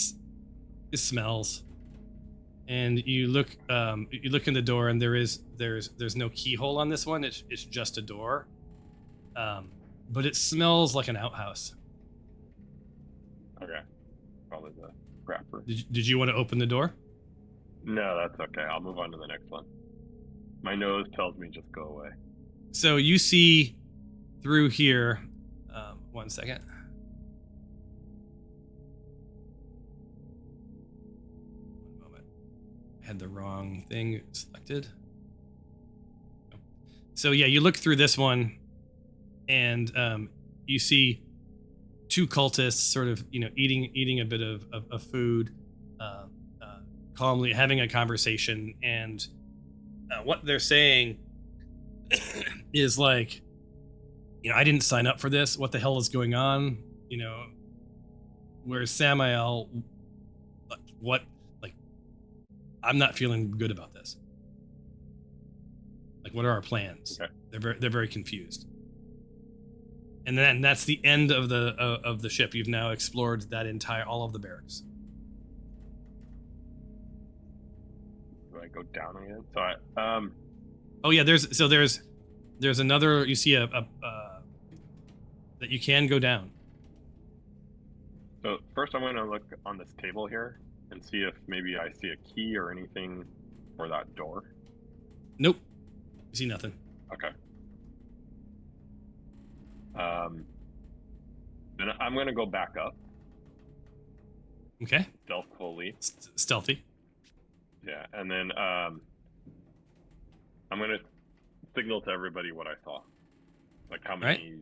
Speaker 1: smells. and you look in the door, and there's no keyhole on this one. It's just a door, but it smells like an outhouse.
Speaker 2: Okay. Probably the wrapper.
Speaker 1: Did you want to open the door?
Speaker 2: No, that's okay. I'll move on to the next one. My nose tells me just go away.
Speaker 1: So you see through here. 1 second. One moment. I had the wrong thing selected. So yeah, you look through this one, and you see two cultists sort of, eating a bit of food, calmly having a conversation, and what they're saying is like, I didn't sign up for this. What the hell is going on? Whereas Samael, what, like, I'm not feeling good about this. Like, what are our plans?
Speaker 2: Okay.
Speaker 1: They're very confused. And then that's the end of the ship. You've now explored all of the barracks.
Speaker 2: Do I go down again? So
Speaker 1: Oh yeah, there's another. You see a that you can go down.
Speaker 2: So first, I'm going to look on this table here and see if maybe I see a key or anything for that door.
Speaker 1: Nope, you see nothing.
Speaker 2: Okay. Then I'm going to go back up.
Speaker 1: Okay.
Speaker 2: Stealthily.
Speaker 1: Stealthy.
Speaker 2: Yeah, and then I'm going to signal to everybody what I saw. Like how many,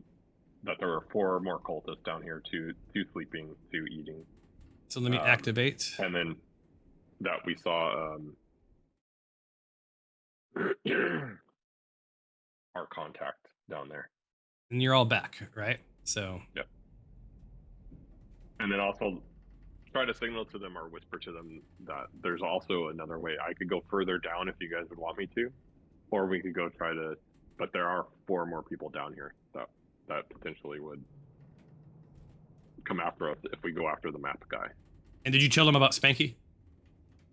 Speaker 2: that there were 4 more cultists down here, two sleeping, 2 eating.
Speaker 1: So let me activate.
Speaker 2: And then that we saw our contact down there.
Speaker 1: And you're all back, right? So.
Speaker 2: Yep. And then also try to signal to them or whisper to them that there's also another way. I could go further down if you guys would want me to, or we could go try to. But there are 4 more people down here that potentially would come after us if we go after the map guy.
Speaker 1: And did you tell them about Spanky?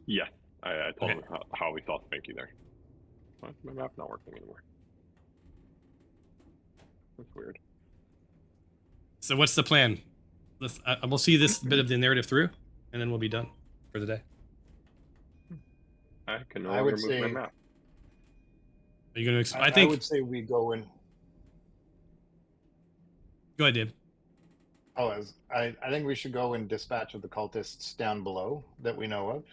Speaker 2: Yes, I told them how we saw Spanky there. Why is my map not working anymore? That's weird.
Speaker 1: So what's the plan? We'll see this bit of the narrative through, and then we'll be done for the day.
Speaker 2: I can no longer move my map.
Speaker 1: Are you going to?
Speaker 4: I would say we go in.
Speaker 1: Go ahead, Dave.
Speaker 4: I think we should go and dispatch of the cultists down below that we know of.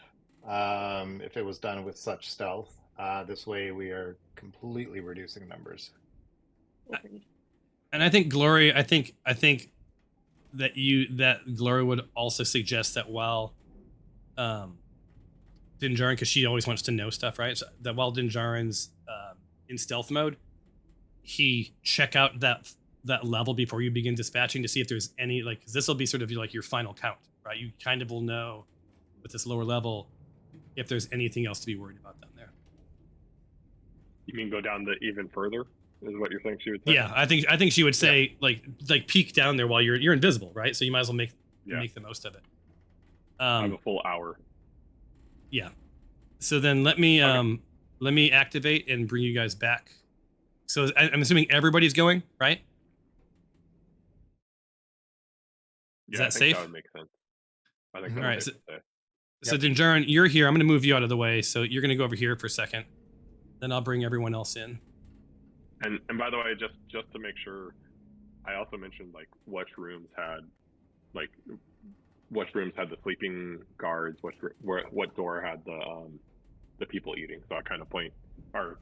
Speaker 4: If it was done with such stealth, this way we are completely reducing numbers.
Speaker 1: And I think Glory. I think that Glory would also suggest that while Dinjarin, because she always wants to know stuff, right? So that while Dinjarin's in stealth mode, he check out that level before you begin dispatching to see if there's any, like, because this will be sort of like your final count, right? You kind of will know with this lower level if there's anything else to be worried about down there.
Speaker 2: You mean go down even further? Is what you think she would say?
Speaker 1: Yeah, I think she would say like peek down there while you're invisible, right? So you might as well make the most of it.
Speaker 2: I have a full hour.
Speaker 1: Yeah. So then let me activate and bring you guys back. So I'm assuming everybody's going, right?
Speaker 2: Yeah,
Speaker 1: Is that safe?
Speaker 2: That would make sense. I think.
Speaker 1: All right. So
Speaker 4: Yep.
Speaker 1: Dinjarin, you're here. I'm going to move you out of the way. So you're going to go over here for a second. Then I'll bring everyone else in.
Speaker 2: And by the way, just to make sure, I also mentioned like which rooms had the sleeping guards, what door had the people eating. So I kind of point, or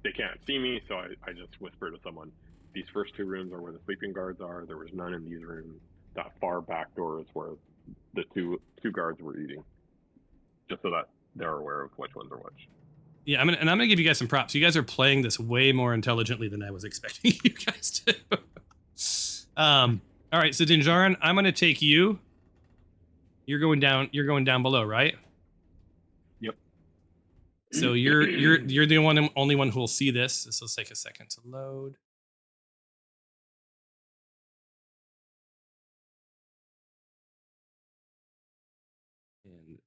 Speaker 2: they can't see me, so I just whisper to someone, these first 2 rooms are where the sleeping guards are. There was none in these rooms. That far back door is where the two guards were eating, just so that they're aware of which ones are which.
Speaker 1: Yeah, I'm gonna give you guys some props. You guys are playing this way more intelligently than I was expecting you guys to. All right, so Dinjarin, I'm gonna take you. You're going down below, right?
Speaker 2: Yep.
Speaker 1: So you're the only one who will see this. This will take a second to load. And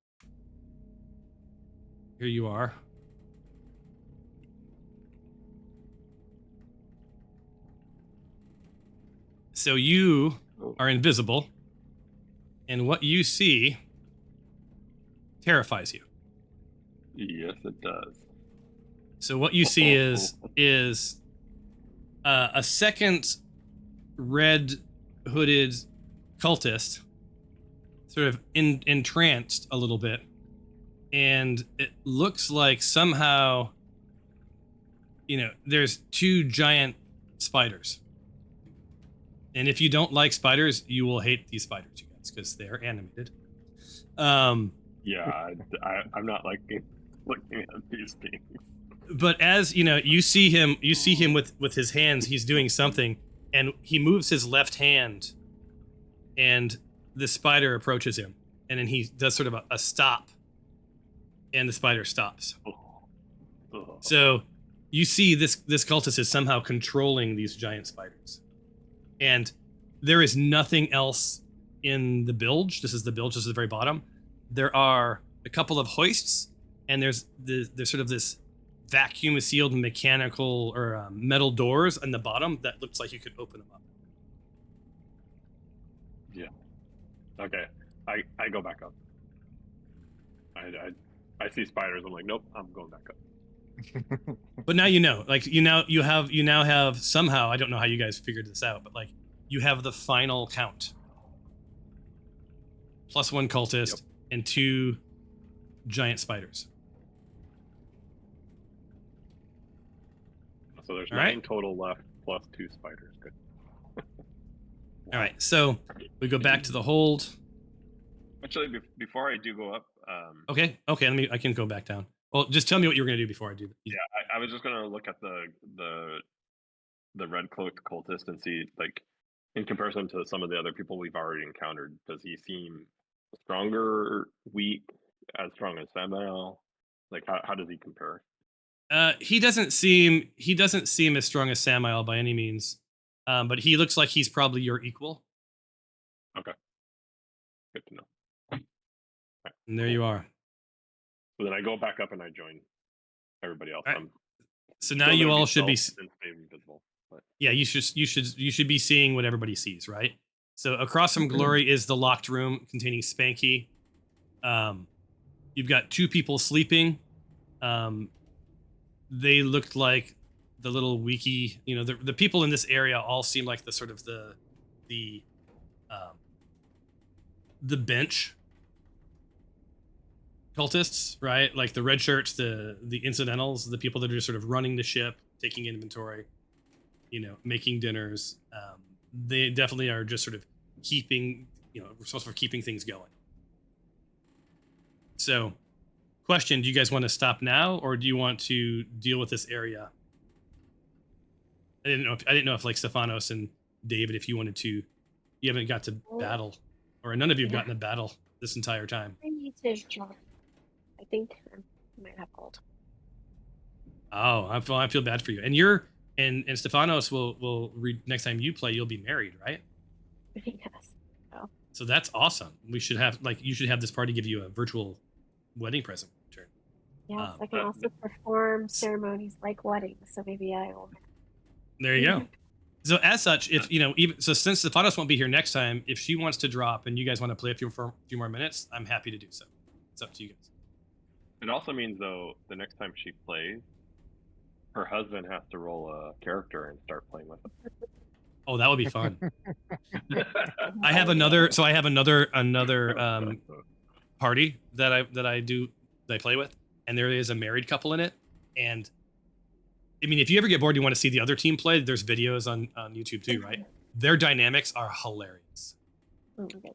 Speaker 1: Here you are. So you are invisible, and what you see terrifies you.
Speaker 2: Yes, it does.
Speaker 1: So what you see is a second red hooded cultist, sort of entranced a little bit, and it looks like somehow, there's two giant spiders. And if you don't like spiders, you will hate these spiders, you guys, because they're animated.
Speaker 2: Yeah, I'm not liking looking at these things.
Speaker 1: But as you see him with his hands, he's doing something, and he moves his left hand, and the spider approaches him, and then he does sort of a stop, and the spider stops. So you see this cultist is somehow controlling these giant spiders, and there is nothing else in the bilge. This is the bilge. This is the very bottom. There are a couple of hoists, and there's sort of this vacuum sealed mechanical or metal doors on the bottom that looks like you could open them up.
Speaker 2: Yeah. Okay. I go back up. I see spiders. I'm like, nope. I'm going back up.
Speaker 1: But now you now have somehow, I don't know how you guys figured this out, but like you have the final count. Plus one cultist and two giant spiders.
Speaker 2: So there's
Speaker 1: All
Speaker 2: 9
Speaker 1: right.
Speaker 2: total left, plus 2 spiders. Good.
Speaker 1: All right, so we go back to the hold.
Speaker 2: Actually, before I do go up,
Speaker 1: Okay. I can go back down. Well, just tell me what you were gonna do before I do that.
Speaker 2: yeah, I was just gonna look at the red cloaked cultist and see, like, in comparison to some of the other people we've already encountered, does he seem stronger, weak, as strong as Samuel? Like, how does he compare?
Speaker 1: He doesn't seem as strong as Samael by any means, but he looks like he's probably your equal.
Speaker 2: Okay, good to know.
Speaker 1: And there you are.
Speaker 2: So then I go back up and I join everybody else.
Speaker 1: All right.
Speaker 2: I'm
Speaker 1: So now
Speaker 2: still
Speaker 1: you
Speaker 2: gonna
Speaker 1: all should be.
Speaker 2: stealth and stay invisible. But
Speaker 1: Yeah, you should be seeing what everybody sees, right? So across from Glory is the locked room containing Spanky. You've got two people sleeping. They looked like the little wiki. The people in this area all seem like the sort of the bench cultists, right? Like the red shirts, the incidentals, the people that are just sort of running the ship, taking inventory, making dinners. They definitely are just sort of responsible for keeping things going. So, question: do you guys want to stop now, or do you want to deal with this area? I didn't know if like Stephanos and David, if you wanted to. You haven't got to battle, or none of you have gotten to battle this entire time.
Speaker 3: I need to drop. I think I might have cold.
Speaker 1: Oh, I feel bad for you. And and Stephanos will read next time you play. You'll be married, right?
Speaker 3: Yes. Oh.
Speaker 1: So that's awesome. You should have this party give you a virtual wedding present in return.
Speaker 3: Yes, I can also perform ceremonies like weddings. So maybe I will.
Speaker 1: There you go. So as such, if since Stephanos won't be here next time, if she wants to drop and you guys want to play for a few more minutes, I'm happy to do so. It's up to you guys.
Speaker 2: it also means, though, the next time she plays, her husband has to roll a character and start playing with him.
Speaker 1: Oh, that would be fun. I have another party that I play with, and there is a married couple in it. And I mean, if you ever get bored, you want to see the other team play. There's videos on YouTube too, right? Their dynamics are hilarious.
Speaker 3: Okay.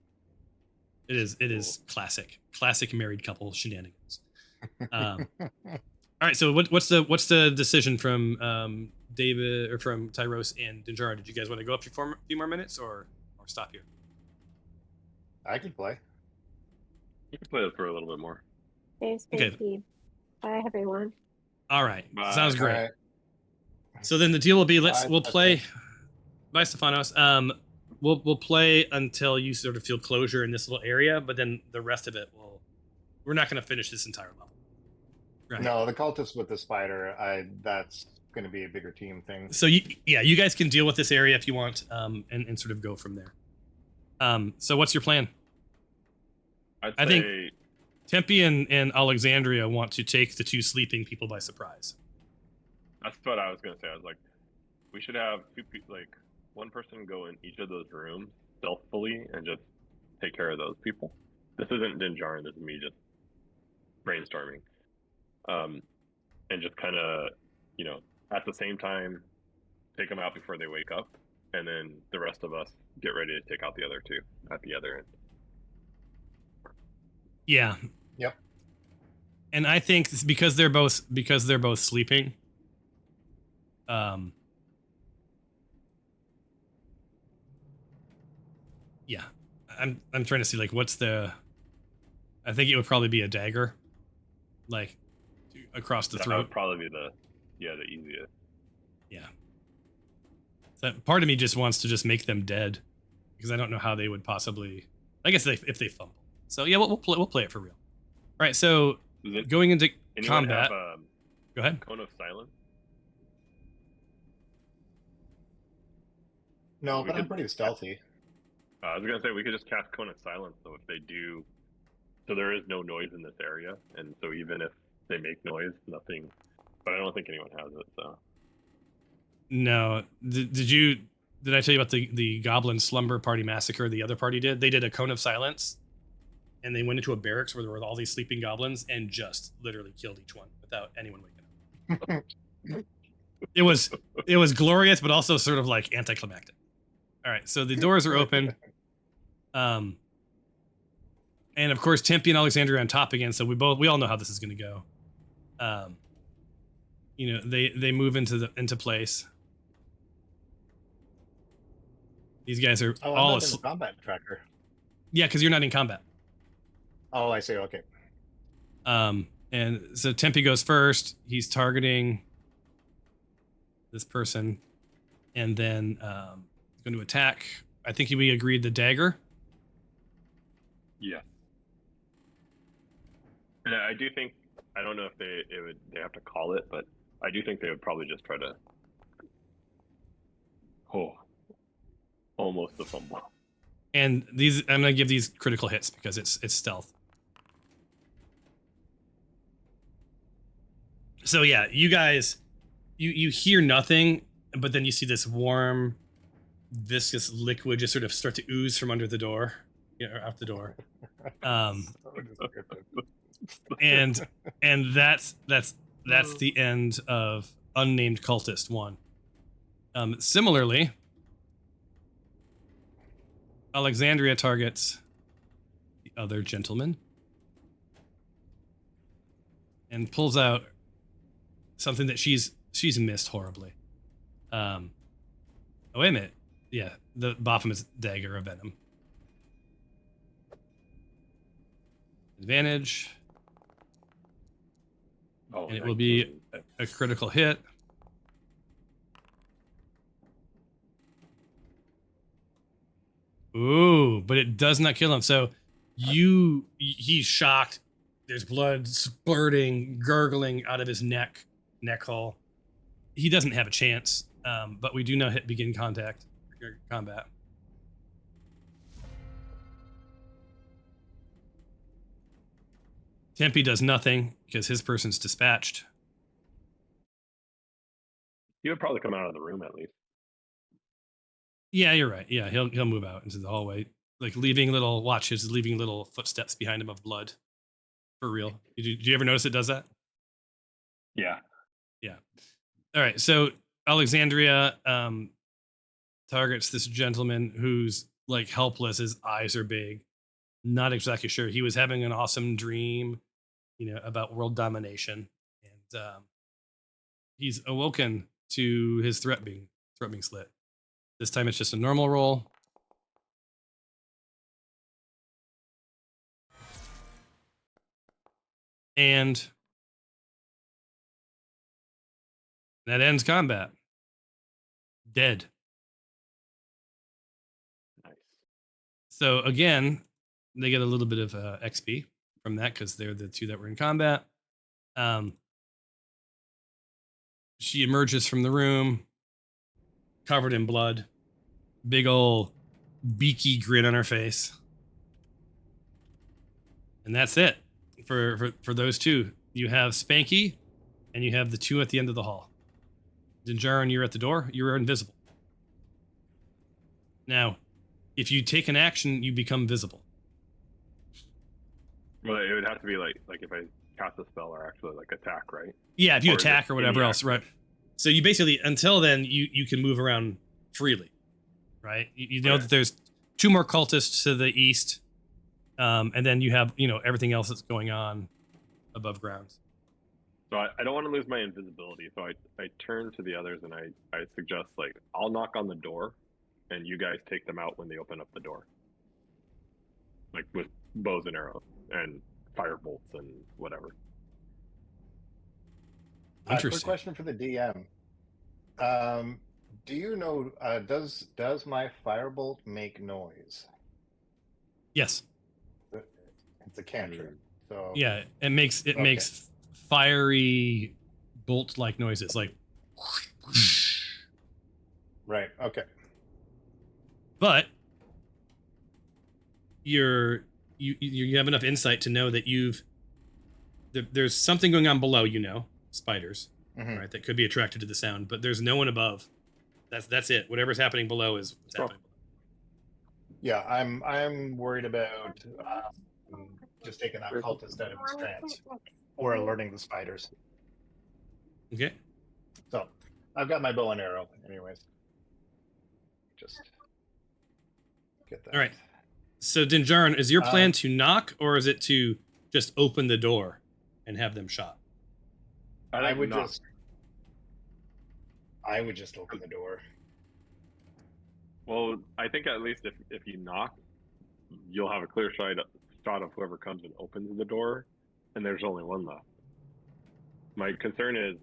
Speaker 1: It is classic married couple shenanigans. All right, so what's the decision from David or from Tyros and Dinjara? Did you guys want to go up for a few more minutes or stop here?
Speaker 4: I can play.
Speaker 2: You can play it for a little bit more.
Speaker 3: Thanks,
Speaker 1: Okay.
Speaker 3: Bye, everyone.
Speaker 1: All right,
Speaker 2: Bye.
Speaker 1: sounds great.
Speaker 4: All right.
Speaker 1: So then the deal will be we'll play.
Speaker 4: Bye.
Speaker 1: Bye, Stephanos. We'll play until you sort of feel closure in this little area, but then the rest of it we're not going to finish this entire level. Right.
Speaker 4: No, the cultist with the spider. That's going to be a bigger team thing.
Speaker 1: So you guys can deal with this area if you want, and sort of go from there. So what's your plan?
Speaker 2: I'd
Speaker 1: I
Speaker 2: say
Speaker 1: think Tempe and Alexandria want to take the two sleeping people by surprise.
Speaker 2: that's what I was gonna say. I was like, we should have two people, like one person go in each of those rooms stealthily and just take care of those people. This isn't Dinjarin. This is me just brainstorming, and just kind of, you know, at the same time, take them out before they wake up, and then the rest of us get ready to take out the other two at the other end.
Speaker 1: Yeah.
Speaker 4: Yep.
Speaker 1: And I think because they're both sleeping. Yeah. I'm trying to see like what's the. I think it would probably be a dagger, like across the
Speaker 2: That
Speaker 1: throat.
Speaker 2: would probably be the easiest.
Speaker 1: Yeah. That part of me just wants to just make them dead, because I don't know how they would possibly. I guess if they fumble. So yeah, we'll play it for real. All right. So going into combat.
Speaker 2: Have,
Speaker 1: go ahead.
Speaker 2: Cone of silence.
Speaker 4: No, but I'm pretty stealthy.
Speaker 2: I was gonna say we could just cast Cone of silence, so if they do, so there is no noise in this area, and so even if they make noise, nothing. But I don't think anyone has it. So
Speaker 1: No. Did I tell you about the Goblin Slumber Party massacre? The other party did. They did a Cone of silence, and they went into a barracks where there were all these sleeping goblins and just literally killed each one without anyone waking up. It was glorious, but also sort of like anticlimactic. All right, so the doors are open. And of course Tempe and Alexandria on top again, so we all know how this is going to go. You know, they move into place. These guys are
Speaker 4: Oh,
Speaker 1: all
Speaker 4: I'm not in the combat tracker.
Speaker 1: Yeah, because you're not in combat.
Speaker 4: Oh, I see. Okay.
Speaker 1: And so Tempe goes first. He's targeting this person, and then going to attack. I think we agreed the dagger.
Speaker 2: yeah, and I do think, I don't know if they have to call it, but I do think they would probably just try to. Oh, almost a fumble.
Speaker 1: And these, I'm gonna give these critical hits because it's stealth. So yeah, you guys, you hear nothing, but then you see this warm, viscous liquid just sort of start to ooze from under the door, out the door. And that's the end of Unnamed Cultist 1. Similarly, Alexandria targets the other gentleman and pulls out something that she's missed horribly. Oh, wait a minute. Yeah, the Baphomet's dagger of venom. Advantage.
Speaker 2: Oh,
Speaker 1: And it will be a critical hit. Ooh, but it does not kill him. So he's shocked. There's blood splurting, gurgling out of his neck hole. He doesn't have a chance, but we do now hit begin combat. Tempe does nothing because his person's dispatched.
Speaker 2: He would probably come out of the room at least.
Speaker 1: Yeah, you're right. Yeah, he'll move out into the hallway, like leaving little footsteps behind him of blood. For real. Did you ever notice it does that?
Speaker 2: Yeah.
Speaker 1: Yeah. All right. So Alexandria targets this gentleman who's like helpless. His eyes are big. Not exactly sure. He was having an awesome dream, about world domination, and he's awoken to his throat being slit. This time it's just a normal roll. And that ends combat. Dead.
Speaker 2: Nice.
Speaker 1: So again, they get a little bit of XP from that because they're the two that were in combat. She emerges from the room, covered in blood, big ol' beaky grin on her face. And that's it for those two. You have Spanky, and you have the two at the end of the hall. Dinjarin, you're at the door. You're invisible. Now, if you take an action, you become visible.
Speaker 2: Well, it would have to be like if I cast a spell or actually like attack, right?
Speaker 1: Yeah, if you
Speaker 2: Or is
Speaker 1: attack
Speaker 2: it
Speaker 1: or whatever
Speaker 2: any
Speaker 1: else,
Speaker 2: action?
Speaker 1: right? So you basically, until then, you can move around freely, right? You know
Speaker 2: Okay.
Speaker 1: that there's two more cultists to the east, and then you have everything else that's going on above ground.
Speaker 2: So I don't want to lose my invisibility. So I turn to the others and I suggest like I'll knock on the door, and you guys take them out when they open up the door, like with bows and arrows and fire bolts and whatever.
Speaker 4: Quick
Speaker 1: Interesting.
Speaker 4: question for the DM. Do you know? Does my firebolt make noise?
Speaker 1: Yes.
Speaker 4: It's a cantrip. So
Speaker 1: Yeah, it makes fiery bolt-like noises, like.
Speaker 4: Right. Okay.
Speaker 1: But you have enough insight to know that there's something going on below. Spiders,
Speaker 4: Mhm.
Speaker 1: right? That could be attracted to the sound, but there's no one above. That's it. Whatever's happening below is what's happening.
Speaker 4: Yeah, I'm worried about just taking that cultist out of his trance or alerting the spiders.
Speaker 1: Okay.
Speaker 4: So I've got my bow and arrow, anyways. Just get that.
Speaker 1: All right. So Dinjarin, is your plan to knock, or is it to just open the door and have them shot?
Speaker 4: I would just open the door.
Speaker 2: Well, I think at least if you knock, you'll have a clear shot of whoever comes and opens the door, and there's only one left. My concern is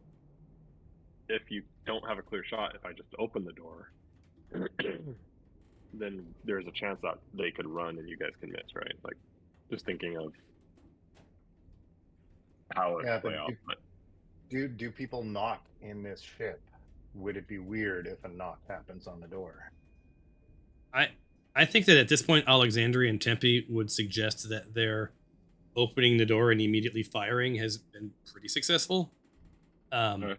Speaker 2: if you don't have a clear shot, if I just open the door, then there's a chance that they could run and you guys can miss, right? Like, just thinking of how it would play out. But
Speaker 4: do people knock in this ship? Would it be weird if a knock happens on the door?
Speaker 1: I think that at this point, Alexandria and Tempe would suggest that their opening the door and immediately firing has been pretty successful. Now,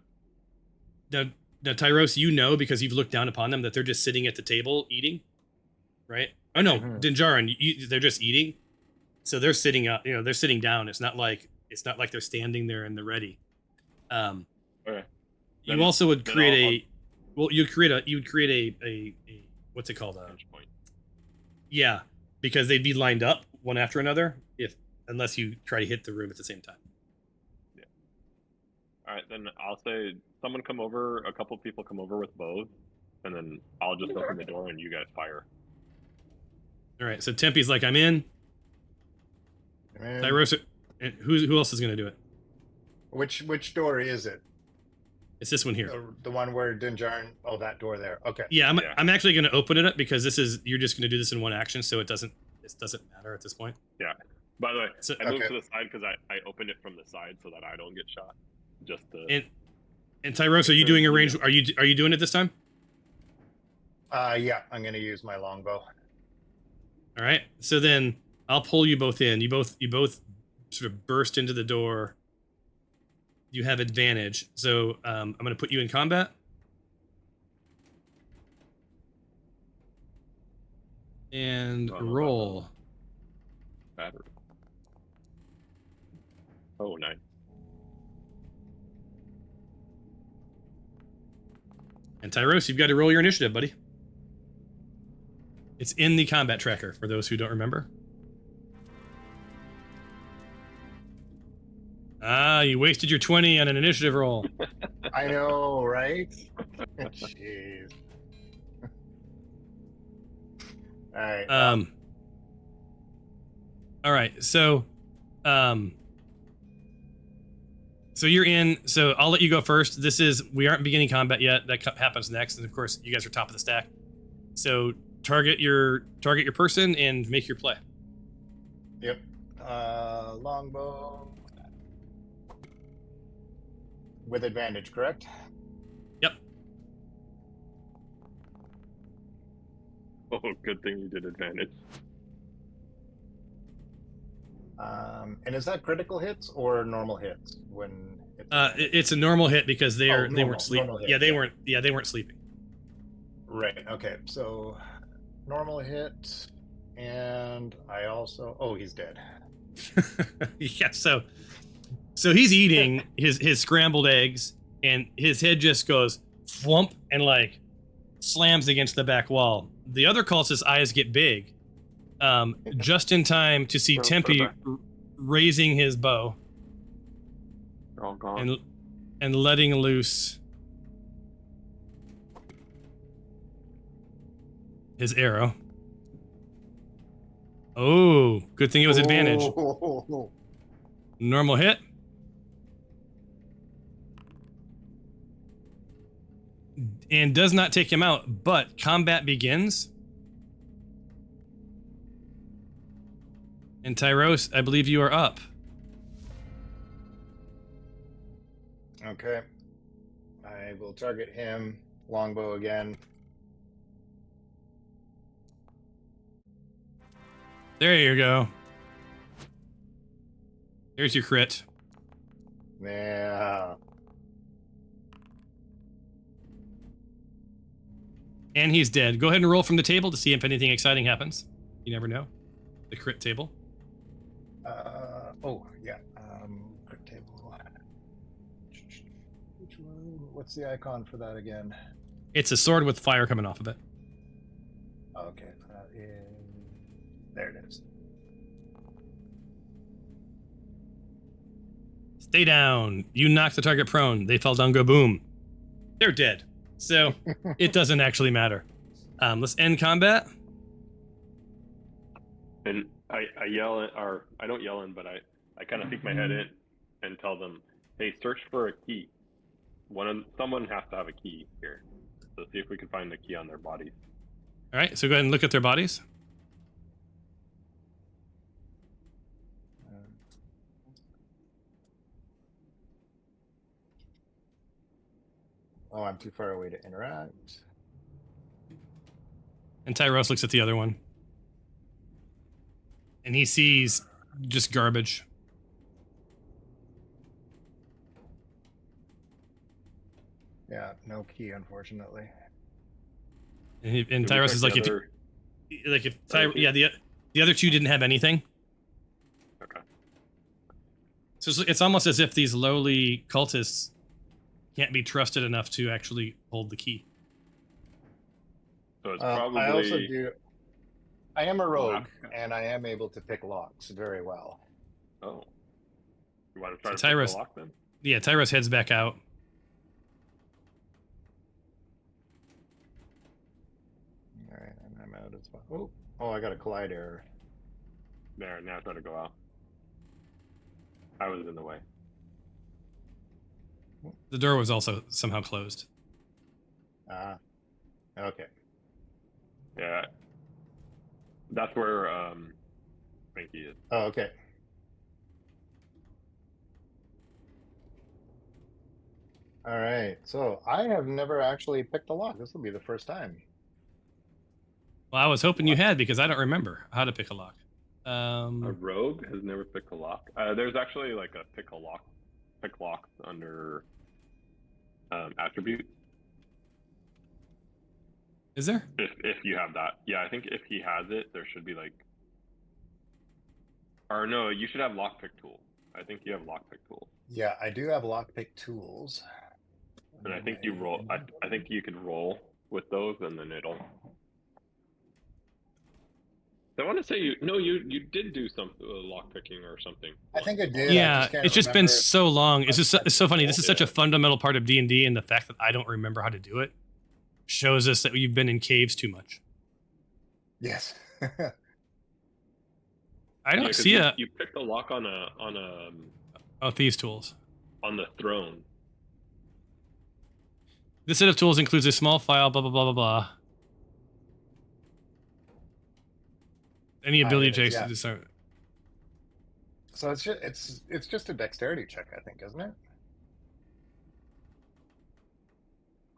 Speaker 1: Tyros, because you've looked down upon them, that they're just sitting at the table eating, right? Oh no, Dinjarin, they're just eating, so they're sitting up. They're sitting down. It's not like they're standing there and they're ready.
Speaker 2: Okay.
Speaker 1: You also would create you'd create a what's it called?
Speaker 2: Point.
Speaker 1: Yeah, because they'd be lined up one after another unless you try to hit the room at the same time.
Speaker 2: Yeah. All right, then I'll say someone come over. A couple people come over with bows, and then I'll just open the door and you guys fire.
Speaker 1: All right. So Tempe's like, I'm in. Tyros, and who else is going to do it?
Speaker 4: Which door is it?
Speaker 1: It's this one here.
Speaker 4: The one where Dinjarin. Oh, that door there. Okay.
Speaker 1: Yeah, I'm actually going to open it up because you're just going to do this in one action, so it doesn't matter at this point.
Speaker 2: Yeah. By the way,
Speaker 1: So,
Speaker 2: I moved to the side because I opened it from the side so that I don't get shot. Just to...
Speaker 1: And Tyros, are you doing a range? Are you doing it this time?
Speaker 4: Yeah, I'm going to use my longbow.
Speaker 1: All right. So then I'll pull you both in. You both sort of burst into the door. You have advantage. So I'm going to put you in combat. And roll.
Speaker 2: Battery. Oh, nice.
Speaker 1: And Tyros, you've got to roll your initiative, buddy. It's in the combat tracker, for those who don't remember. You wasted your 20 on an initiative roll.
Speaker 4: I know, right? Jeez. All right.
Speaker 1: All right. So you're in. So I'll let you go first. We aren't beginning combat yet. That happens next, and of course, you guys are top of the stack. So target your person and make your play.
Speaker 4: Yep. Longbow with advantage, correct?
Speaker 2: Oh, good thing you did advantage.
Speaker 4: And is that critical hits or normal hits when it's
Speaker 1: It's a normal hit because they weren't sleeping.
Speaker 4: normal hit,
Speaker 1: Yeah, they weren't sleeping.
Speaker 4: Right. Okay. So normal hit, and I also. Oh, he's dead.
Speaker 1: Yeah, so he's eating his scrambled eggs, and his head just goes flump and like slams against the back wall. The other cultist's eyes get big, just in time to see
Speaker 2: Oh,
Speaker 1: Tempe
Speaker 2: okay.
Speaker 1: raising his bow
Speaker 2: They're all gone.
Speaker 1: and letting loose his arrow. Oh, good thing it was advantage.
Speaker 4: Oh.
Speaker 1: Normal hit. And does not take him out, but combat begins. And Tyros, I believe you are up.
Speaker 4: Okay. I will target him. Longbow again.
Speaker 1: There you go. There's your crit.
Speaker 4: Yeah.
Speaker 1: And he's dead. Go ahead and roll from the table to see if anything exciting happens. You never know. The crit table.
Speaker 4: Oh, yeah. Crit table. Which one? What's the icon for that again?
Speaker 1: It's a sword with fire coming off of it.
Speaker 4: Okay. That is. There it is.
Speaker 1: Stay down. You knock the target prone. They fall down, go boom. They're dead. So it doesn't actually matter. Let's end combat.
Speaker 2: And I yell at, or I don't yell in, but I kind of peek my head in and tell them, hey, search for a key. Someone has to have a key here. So see if we can find the key on their bodies.
Speaker 1: All right, so go ahead and look at their bodies.
Speaker 4: Oh, I'm too far away to interact.
Speaker 1: And Tyros looks at the other one. And he sees just garbage.
Speaker 4: Yeah, no key, unfortunately.
Speaker 1: And
Speaker 2: Did we
Speaker 1: Tyros
Speaker 2: check
Speaker 1: is
Speaker 2: the
Speaker 1: like,
Speaker 2: other-
Speaker 1: if yeah, the other two didn't have anything.
Speaker 2: Okay.
Speaker 1: So it's almost as if these lowly cultists can't be trusted enough to actually hold the key.
Speaker 2: So it's probably.
Speaker 4: I also do. I am a rogue,
Speaker 2: Lock.
Speaker 4: and I am able to pick locks very well.
Speaker 2: Oh. You want to try
Speaker 1: So
Speaker 2: to pick
Speaker 1: Tyros-
Speaker 2: the lock then?
Speaker 1: Yeah, Tyros heads back out.
Speaker 4: All right, and I'm out as well. Oh, I got a collide error.
Speaker 2: There, now try to go out. I was in the way.
Speaker 1: The door was also somehow closed.
Speaker 4: Okay.
Speaker 2: Yeah. That's where Frankie is.
Speaker 4: Oh, okay. All right. So I have never actually picked a lock. This will be the first time.
Speaker 1: Well, I was hoping you had because I don't remember how to pick a lock.
Speaker 2: A rogue has never picked a lock. There's actually like a pick locks under attribute.
Speaker 1: Is there?
Speaker 2: If you have that, yeah, I think if he has it, there should be like, or no, you should have lockpick tool. I think you have lockpick tool,
Speaker 4: Yeah, I do have lockpick tools.
Speaker 2: and I think you roll. I think you can roll with those, and then it'll. I want to say you did do some lockpicking or something.
Speaker 4: I think I did.
Speaker 1: Yeah, it's just been
Speaker 4: remember
Speaker 1: so long. It's just it's so funny. This is such a
Speaker 2: Yeah.
Speaker 1: fundamental part of D&D, and the fact that I don't remember how to do it shows us that you've been in caves too much.
Speaker 4: Yes.
Speaker 1: I don't
Speaker 2: 'cause
Speaker 1: see a
Speaker 2: You picked a lock on
Speaker 1: thieves tools.
Speaker 2: on the throne.
Speaker 1: This set of tools includes a small file, blah blah blah blah blah. Any ability
Speaker 4: it is,
Speaker 1: checks
Speaker 4: yeah.
Speaker 1: to discern.
Speaker 4: So it's just a dexterity check, I think, isn't it?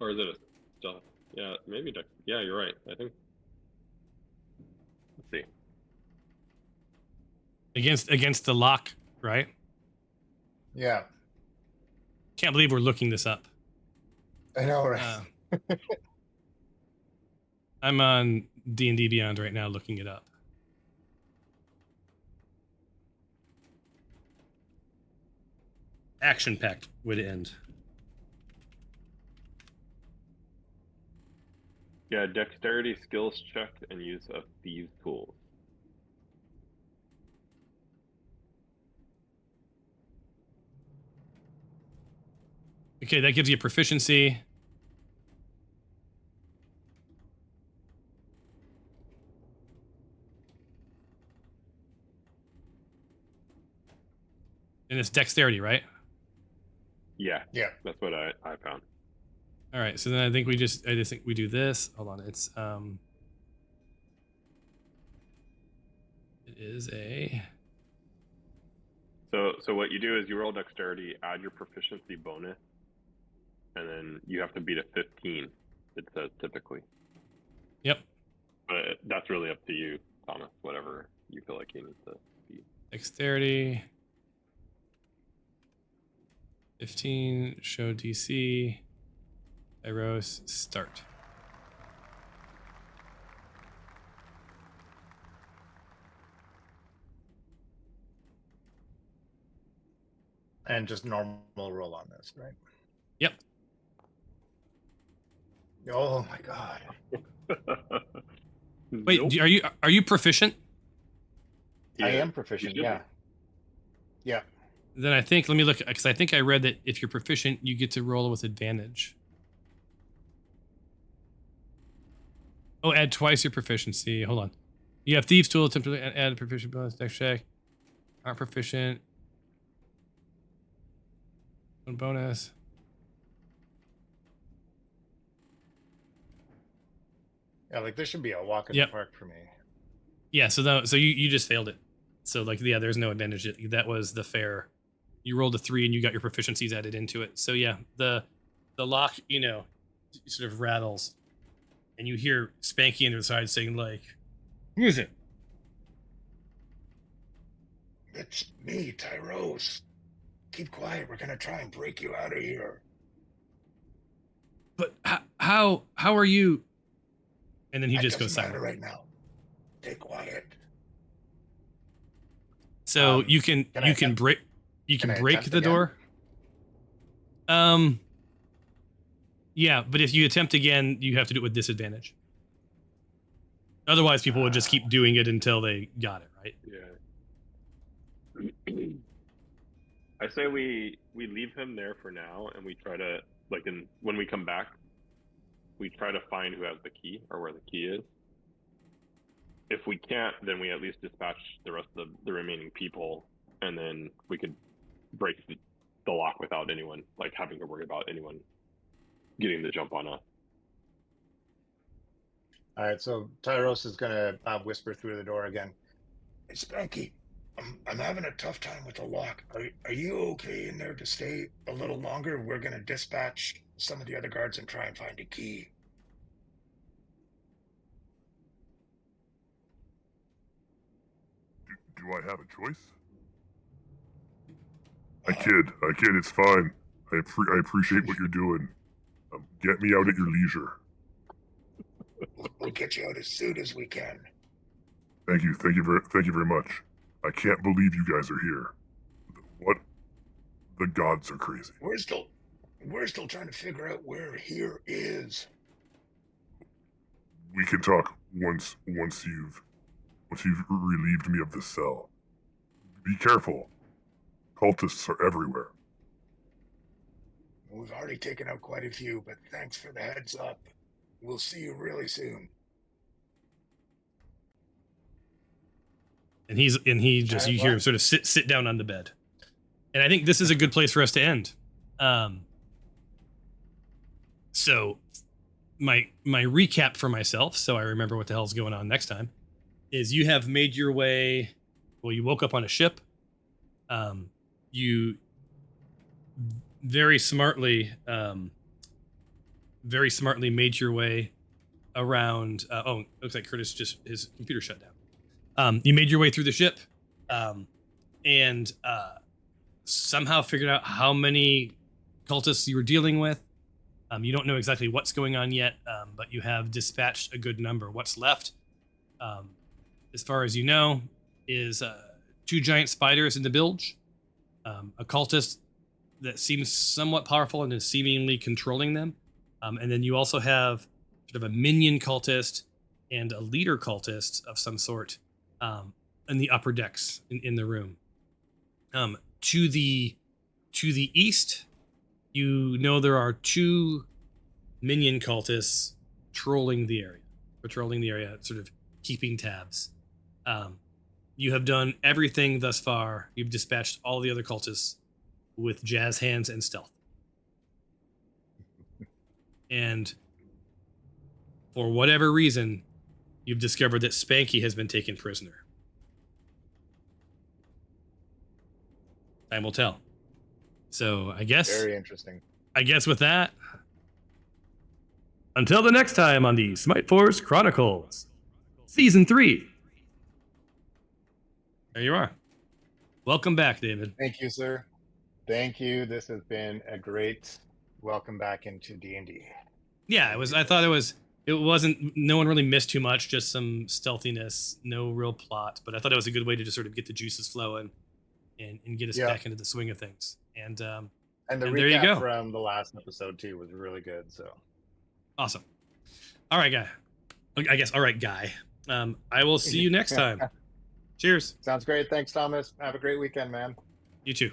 Speaker 2: Or is it a stuff? Yeah, maybe. Yeah, you're right. I think. Let's see.
Speaker 1: Against the lock, right?
Speaker 4: Yeah,
Speaker 1: Can't believe we're looking this up.
Speaker 4: I know, right?
Speaker 1: I'm on D&D Beyond right now looking it up. Action-packed way to end.
Speaker 2: Yeah, dexterity skills check and use of thieves' tools.
Speaker 1: Okay, that gives you proficiency. And it's dexterity, right?
Speaker 2: Yeah,
Speaker 4: Yeah.
Speaker 2: that's what I found.
Speaker 1: All right, so then I just think we do this. Hold on, it's it is a
Speaker 2: So what you do is you roll dexterity, add your proficiency bonus, and then you have to beat a 15. It says typically,
Speaker 1: yep,
Speaker 2: but that's really up to you, Thomas. Whatever you feel like you need to beat.
Speaker 1: dexterity. 15, show DC. Tyros, start.
Speaker 4: And just normal roll on this, right?
Speaker 1: Yep.
Speaker 4: Oh my god.
Speaker 1: Wait,
Speaker 2: Nope.
Speaker 1: are you proficient?
Speaker 4: I
Speaker 2: Yeah,
Speaker 4: am
Speaker 2: you
Speaker 4: proficient,
Speaker 2: should be.
Speaker 4: yeah. Yeah.
Speaker 1: Then I think let me look because I think I read that if you're proficient, you get to roll with advantage. Oh, add twice your proficiency. Hold on. You have thieves tool, attempt to add a proficient bonus dex check. Aren't proficient. One bonus.
Speaker 4: Yeah, like this should be a walk in
Speaker 1: Yep.
Speaker 4: the park for me.
Speaker 1: Yeah, so you just failed it. So like yeah, there's no advantage. That was the fair. You rolled a 3 and you got your proficiencies added into it. So yeah, the lock, sort of rattles, and you hear Spanky on the side saying like, "Who is it?"
Speaker 4: It's me, Tyros. Keep quiet. We're gonna try and break you out of here.
Speaker 1: But how are you? And then he
Speaker 4: That
Speaker 1: just goes
Speaker 4: doesn't matter
Speaker 1: silent.
Speaker 4: right now. Stay quiet.
Speaker 1: So you can
Speaker 4: can I
Speaker 1: break
Speaker 4: attempt
Speaker 1: the
Speaker 4: again?
Speaker 1: door. Yeah, but if you attempt again, you have to do it with disadvantage. Otherwise, people would just keep doing it until they got it right.
Speaker 2: Yeah. I say we leave him there for now, and we try to when we come back, we try to find who has the key or where the key is. If we can't, then we at least dispatch the rest of the remaining people, and then we could break the lock without anyone having to worry about anyone getting the jump on us.
Speaker 4: All right, so Tyros is gonna whisper through the door again. Hey, Spanky, I'm having a tough time with the lock. Are you okay in there to stay a little longer? We're gonna dispatch some of the other guards and try and find a key.
Speaker 5: Do I have a choice? I kid. It's fine. I appreciate what you're doing. Get me out at your leisure.
Speaker 4: We'll get you out as soon as we can.
Speaker 5: Thank you very much. I can't believe you guys are here. What? The gods are crazy.
Speaker 4: We're still trying to figure out where here is.
Speaker 5: We can talk once you've relieved me of this cell. Be careful. Cultists are everywhere.
Speaker 4: We've already taken out quite a few, but thanks for the heads up. We'll see you really soon.
Speaker 1: And he just you hear him sort of sit down on the bed. And I think this is a good place for us to end. So my recap for myself, so I remember what the hell's going on next time, is you have made your way. Well, you woke up on a ship. You very smartly made your way around. Looks like Curtis his computer shut down. You made your way through the ship, and somehow figured out how many cultists you were dealing with. You don't know exactly what's going on yet, but you have dispatched a good number. What's left, as far as you know, is 2 giant spiders in the bilge, a cultist that seems somewhat powerful and is seemingly controlling them, and then you also have sort of a minion cultist and a leader cultist of some sort in the upper decks in the room. To the east, you know there are 2 minion cultists patrolling the area, sort of keeping tabs. You have done everything thus far. You've dispatched all the other cultists with jazz hands and stealth. And for whatever reason, you've discovered that Spanky has been taken prisoner. Time will tell. So I guess
Speaker 4: Very interesting.
Speaker 1: with that, until the next time on the Smite Force Chronicles, Season 3. There you are. Welcome back, David.
Speaker 4: Thank you, sir. Thank you. This has been a great welcome back into D&D.
Speaker 1: Yeah, I thought it wasn't, no one really missed too much, just some stealthiness, no real plot, but I thought it was a good way to just sort of get the juices flowing and get us back into the swing of things. And
Speaker 4: the
Speaker 1: and
Speaker 4: recap
Speaker 1: there you go.
Speaker 4: from the last episode too was really good. So
Speaker 1: Awesome. All right, guy. I guess, all right, guy. I will see you next time. Cheers.
Speaker 4: sounds great. Thanks, Thomas. Have a great weekend, man.
Speaker 1: You too.